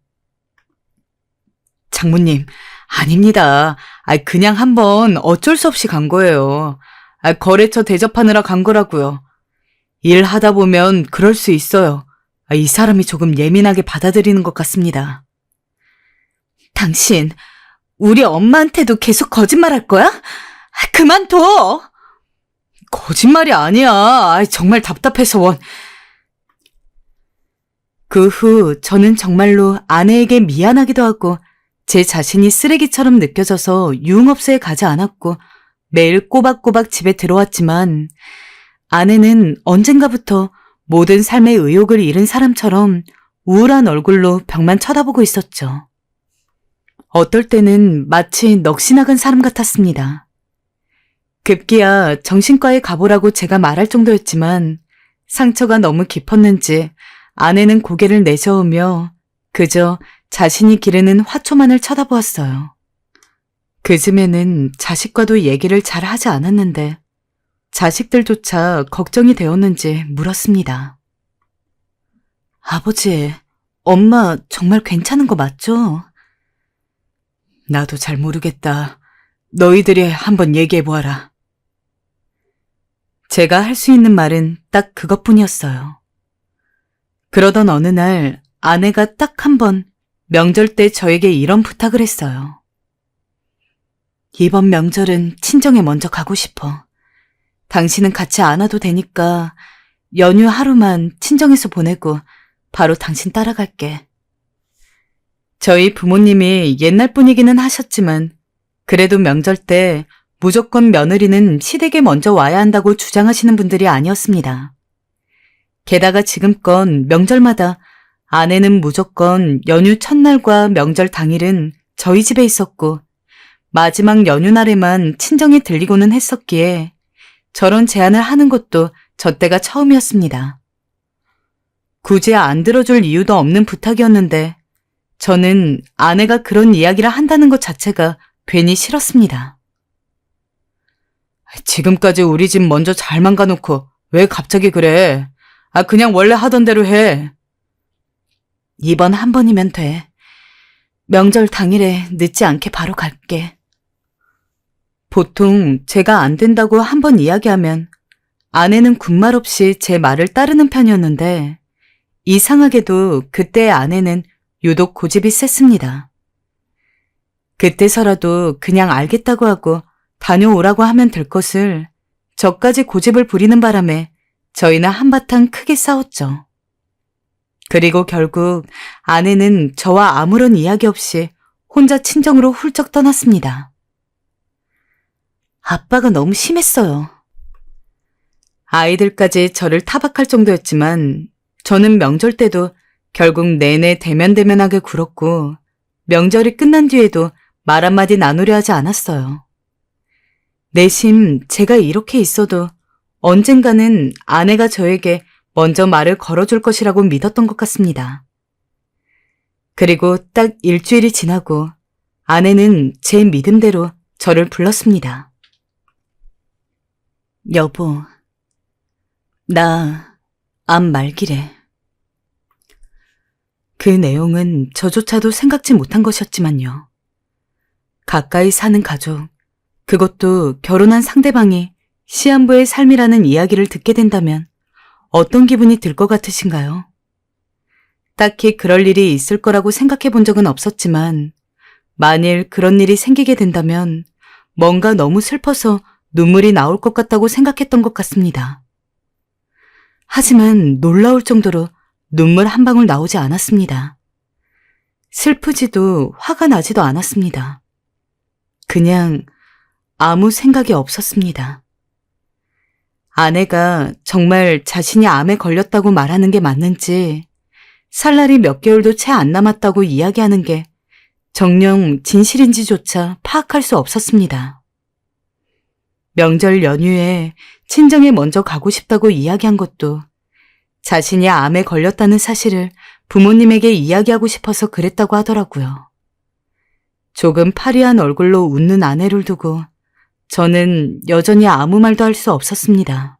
장모님, 아닙니다. 그냥 한번 어쩔 수 없이 간 거예요. 거래처 대접하느라 간 거라고요. 일하다 보면 그럴 수 있어요. 이 사람이 조금 예민하게 받아들이는 것 같습니다. 당신, 우리 엄마한테도 계속 거짓말할 거야? 그만둬! 거짓말이 아니야. 정말 답답해서 원. 그 후 저는 정말로 아내에게 미안하기도 하고 제 자신이 쓰레기처럼 느껴져서 유흥업소에 가지 않았고 매일 꼬박꼬박 집에 들어왔지만 아내는 언젠가부터 모든 삶의 의욕을 잃은 사람처럼 우울한 얼굴로 벽만 쳐다보고 있었죠. 어떨 때는 마치 넋이 나간 사람 같았습니다. 급기야 정신과에 가보라고 제가 말할 정도였지만 상처가 너무 깊었는지 아내는 고개를 내저으며 그저 자신이 기르는 화초만을 쳐다보았어요. 그즈음에는 자식과도 얘기를 잘 하지 않았는데 자식들조차 걱정이 되었는지 물었습니다. 아버지, 엄마 정말 괜찮은 거 맞죠? 나도 잘 모르겠다. 너희들이 한번 얘기해보아라. 제가 할 수 있는 말은 딱 그것뿐이었어요. 그러던 어느 날 아내가 딱 한 번 명절 때 저에게 이런 부탁을 했어요. 이번 명절은 친정에 먼저 가고 싶어. 당신은 같이 안 와도 되니까 연휴 하루만 친정에서 보내고 바로 당신 따라갈게. 저희 부모님이 옛날 분이기는 하셨지만 그래도 명절 때 무조건 며느리는 시댁에 먼저 와야 한다고 주장하시는 분들이 아니었습니다. 게다가 지금껏 명절마다 아내는 무조건 연휴 첫날과 명절 당일은 저희 집에 있었고 마지막 연휴 날에만 친정에 들리고는 했었기에 저런 제안을 하는 것도 저 때가 처음이었습니다. 굳이 안 들어줄 이유도 없는 부탁이었는데 저는 아내가 그런 이야기를 한다는 것 자체가 괜히 싫었습니다. 지금까지 우리 집 먼저 잘 망가놓고 왜 갑자기 그래? 그냥 원래 하던 대로 해. 이번 한 번이면 돼. 명절 당일에 늦지 않게 바로 갈게. 보통 제가 안 된다고 한 번 이야기하면 아내는 군말 없이 제 말을 따르는 편이었는데 이상하게도 그때의 아내는 유독 고집이 셌습니다. 그때서라도 그냥 알겠다고 하고 다녀오라고 하면 될 것을 저까지 고집을 부리는 바람에 저희는 한바탕 크게 싸웠죠. 그리고 결국 아내는 저와 아무런 이야기 없이 혼자 친정으로 훌쩍 떠났습니다. 아빠가 너무 심했어요. 아이들까지 저를 타박할 정도였지만 저는 명절 때도 결국 내내 대면대면하게 굴었고 명절이 끝난 뒤에도 말 한마디 나누려 하지 않았어요. 내심 제가 이렇게 있어도 언젠가는 아내가 저에게 먼저 말을 걸어줄 것이라고 믿었던 것 같습니다. 그리고 딱 일주일이 지나고 아내는 제 믿음대로 저를 불렀습니다. 여보, 나 암 말기래. 그 내용은 저조차도 생각지 못한 것이었지만요. 가까이 사는 가족, 그것도 결혼한 상대방이 시한부의 삶이라는 이야기를 듣게 된다면 어떤 기분이 들 것 같으신가요? 딱히 그럴 일이 있을 거라고 생각해 본 적은 없었지만 만일 그런 일이 생기게 된다면 뭔가 너무 슬퍼서 눈물이 나올 것 같다고 생각했던 것 같습니다. 하지만 놀라울 정도로 눈물 한 방울 나오지 않았습니다. 슬프지도 화가 나지도 않았습니다. 그냥 아무 생각이 없었습니다. 아내가 정말 자신이 암에 걸렸다고 말하는 게 맞는지 살 날이 몇 개월도 채 안 남았다고 이야기하는 게 정녕 진실인지조차 파악할 수 없었습니다. 명절 연휴에 친정에 먼저 가고 싶다고 이야기한 것도 자신이 암에 걸렸다는 사실을 부모님에게 이야기하고 싶어서 그랬다고 하더라고요. 조금 파리한 얼굴로 웃는 아내를 두고 저는 여전히 아무 말도 할 수 없었습니다.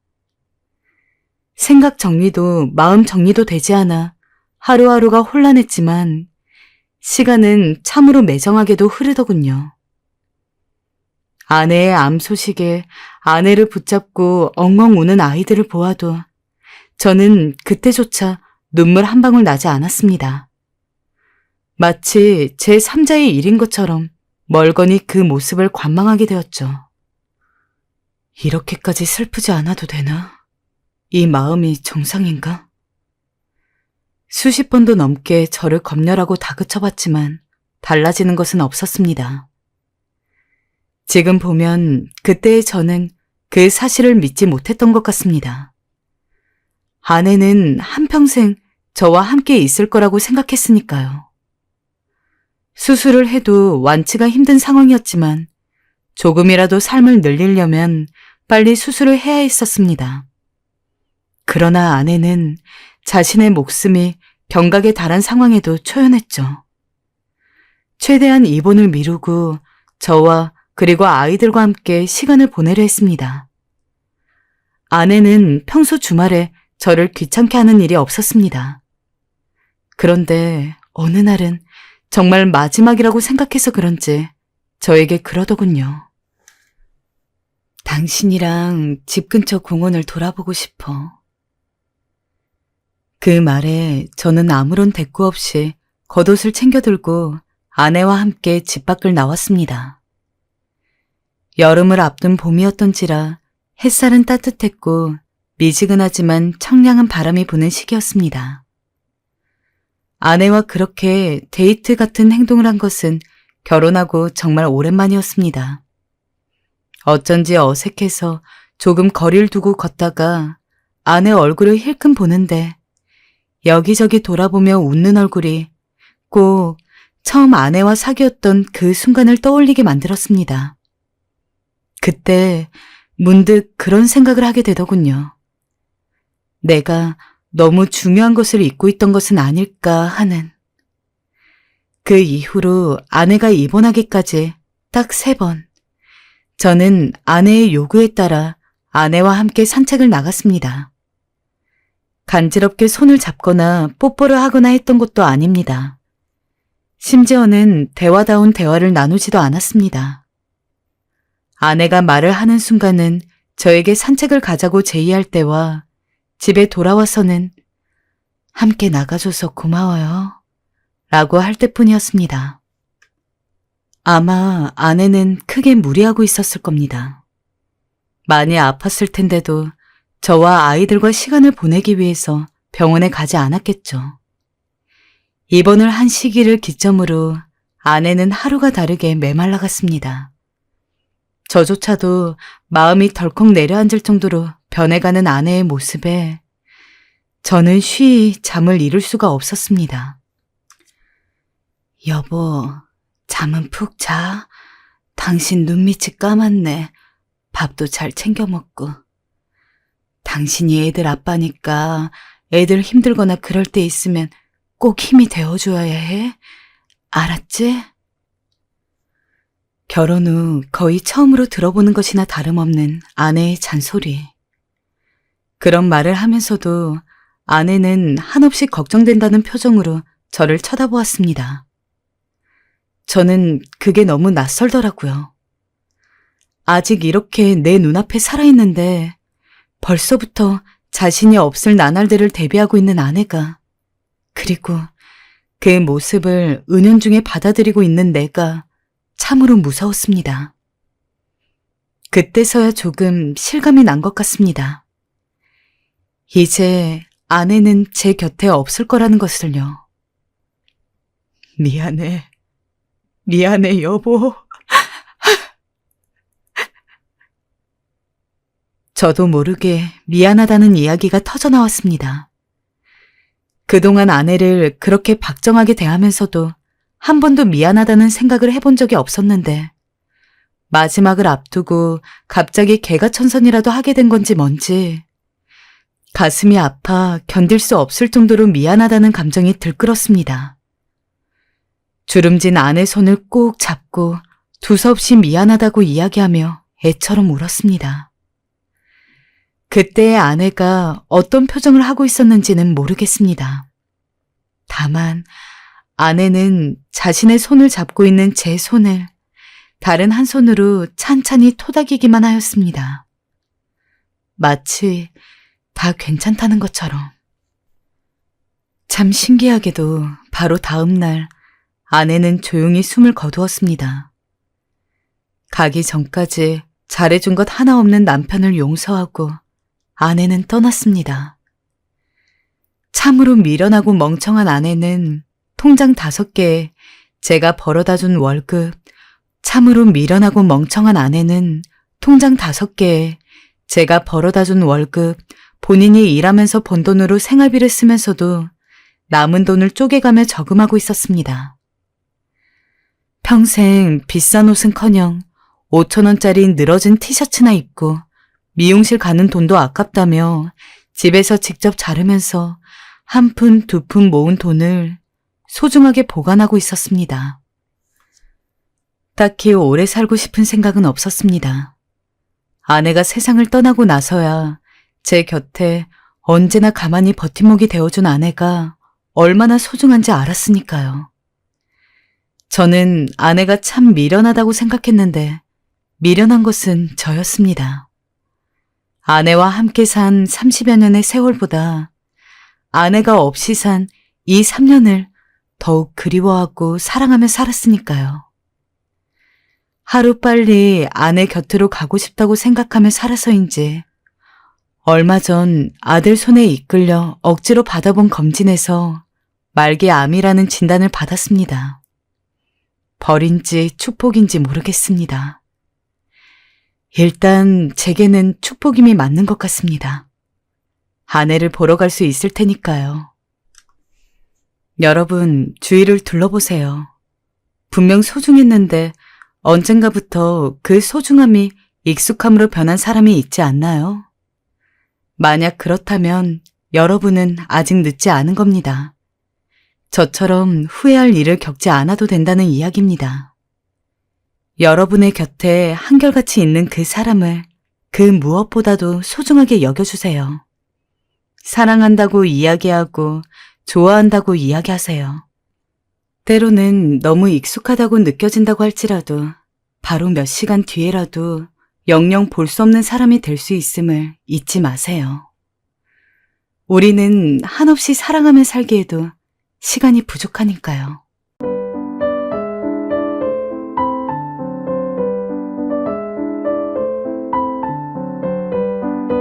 생각 정리도 마음 정리도 되지 않아 하루하루가 혼란했지만 시간은 참으로 매정하게도 흐르더군요. 아내의 암 소식에 아내를 붙잡고 엉엉 우는 아이들을 보아도 저는 그때조차 눈물 한 방울 나지 않았습니다. 마치 제 3자의 일인 것처럼 멀거니 그 모습을 관망하게 되었죠. 이렇게까지 슬프지 않아도 되나? 이 마음이 정상인가? 수십 번도 넘게 저를 검열하고 다그쳐봤지만 달라지는 것은 없었습니다. 지금 보면 그때의 저는 그 사실을 믿지 못했던 것 같습니다. 아내는 한평생 저와 함께 있을 거라고 생각했으니까요. 수술을 해도 완치가 힘든 상황이었지만 조금이라도 삶을 늘리려면 빨리 수술을 해야 했었습니다. 그러나 아내는 자신의 목숨이 경각에 달한 상황에도 초연했죠. 최대한 입원을 미루고 저와 그리고 아이들과 함께 시간을 보내려 했습니다. 아내는 평소 주말에 저를 귀찮게 하는 일이 없었습니다. 그런데 어느 날은 정말 마지막이라고 생각해서 그런지 저에게 그러더군요. 당신이랑 집 근처 공원을 돌아보고 싶어. 그 말에 저는 아무런 대꾸 없이 겉옷을 챙겨 들고 아내와 함께 집 밖을 나왔습니다. 여름을 앞둔 봄이었던지라 햇살은 따뜻했고 미지근하지만 청량한 바람이 부는 시기였습니다. 아내와 그렇게 데이트 같은 행동을 한 것은 결혼하고 정말 오랜만이었습니다. 어쩐지 어색해서 조금 거리를 두고 걷다가 아내 얼굴을 힐끔 보는데 여기저기 돌아보며 웃는 얼굴이 꼭 처음 아내와 사귀었던 그 순간을 떠올리게 만들었습니다. 그때 문득 그런 생각을 하게 되더군요. 내가 너무 중요한 것을 잊고 있던 것은 아닐까 하는. 그 이후로 아내가 입원하기까지 딱 3번. 저는 아내의 요구에 따라 아내와 함께 산책을 나갔습니다. 간지럽게 손을 잡거나 뽀뽀를 하거나 했던 것도 아닙니다. 심지어는 대화다운 대화를 나누지도 않았습니다. 아내가 말을 하는 순간은 저에게 산책을 가자고 제의할 때와 집에 돌아와서는 함께 나가줘서 고마워요 라고 할 때뿐이었습니다. 아마 아내는 크게 무리하고 있었을 겁니다. 많이 아팠을 텐데도 저와 아이들과 시간을 보내기 위해서 병원에 가지 않았겠죠. 입원을 한 시기를 기점으로 아내는 하루가 다르게 메말라갔습니다. 저조차도 마음이 덜컥 내려앉을 정도로 변해가는 아내의 모습에 저는 쉬이 잠을 이룰 수가 없었습니다. 여보, 잠은 푹 자. 당신 눈밑이 까맣네. 밥도 잘 챙겨 먹고. 당신이 애들 아빠니까 애들 힘들거나 그럴 때 있으면 꼭 힘이 되어줘야 해. 알았지? 결혼 후 거의 처음으로 들어보는 것이나 다름없는 아내의 잔소리. 그런 말을 하면서도 아내는 한없이 걱정된다는 표정으로 저를 쳐다보았습니다. 저는 그게 너무 낯설더라고요. 아직 이렇게 내 눈앞에 살아있는데 벌써부터 자신이 없을 나날들을 대비하고 있는 아내가, 그리고 그 모습을 은연중에 받아들이고 있는 내가 참으로 무서웠습니다. 그때서야 조금 실감이 난 것 같습니다. 이제 아내는 제 곁에 없을 거라는 것을요. 미안해. 미안해, 여보. 저도 모르게 미안하다는 이야기가 터져나왔습니다. 그동안 아내를 그렇게 박정하게 대하면서도 한 번도 미안하다는 생각을 해본 적이 없었는데 마지막을 앞두고 갑자기 개가천선이라도 하게 된 건지 뭔지 가슴이 아파 견딜 수 없을 정도로 미안하다는 감정이 들끓었습니다. 주름진 아내 손을 꼭 잡고 두서없이 미안하다고 이야기하며 애처럼 울었습니다. 그때의 아내가 어떤 표정을 하고 있었는지는 모르겠습니다. 다만 아내는 자신의 손을 잡고 있는 제 손을 다른 한 손으로 찬찬히 토닥이기만 하였습니다. 마치 다 괜찮다는 것처럼. 참 신기하게도 바로 다음 날 아내는 조용히 숨을 거두었습니다. 가기 전까지 잘해준 것 하나 없는 남편을 용서하고 아내는 떠났습니다. 참으로 미련하고 멍청한 아내는 통장 5개에 제가 벌어다준 월급, 참으로 미련하고 멍청한 아내는 통장 5개에 제가 벌어다준 월급, 본인이 일하면서 번 돈으로 생활비를 쓰면서도 남은 돈을 쪼개가며 저금하고 있었습니다. 평생 비싼 옷은커녕 5,000원짜리 늘어진 티셔츠나 입고 미용실 가는 돈도 아깝다며 집에서 직접 자르면서 한 푼, 2푼 모은 돈을 소중하게 보관하고 있었습니다. 딱히 오래 살고 싶은 생각은 없었습니다. 아내가 세상을 떠나고 나서야 제 곁에 언제나 가만히 버팀목이 되어준 아내가 얼마나 소중한지 알았으니까요. 저는 아내가 참 미련하다고 생각했는데 미련한 것은 저였습니다. 아내와 함께 산 30여 년의 세월보다 아내가 없이 산 이 3년을 더욱 그리워하고 사랑하며 살았으니까요. 하루빨리 아내 곁으로 가고 싶다고 생각하며 살아서인지 얼마 전 아들 손에 이끌려 억지로 받아본 검진에서 말기암이라는 진단을 받았습니다. 벌인지 축복인지 모르겠습니다. 일단 제게는 축복임이 맞는 것 같습니다. 아내를 보러 갈 수 있을 테니까요. 여러분, 주위를 둘러보세요. 분명 소중했는데 언젠가부터 그 소중함이 익숙함으로 변한 사람이 있지 않나요? 만약 그렇다면 여러분은 아직 늦지 않은 겁니다. 저처럼 후회할 일을 겪지 않아도 된다는 이야기입니다. 여러분의 곁에 한결같이 있는 그 사람을 그 무엇보다도 소중하게 여겨주세요. 사랑한다고 이야기하고 좋아한다고 이야기하세요. 때로는 너무 익숙하다고 느껴진다고 할지라도 바로 몇 시간 뒤에라도 영영 볼 수 없는 사람이 될 수 있음을 잊지 마세요. 우리는 한없이 사랑하며 살기에도 시간이 부족하니까요.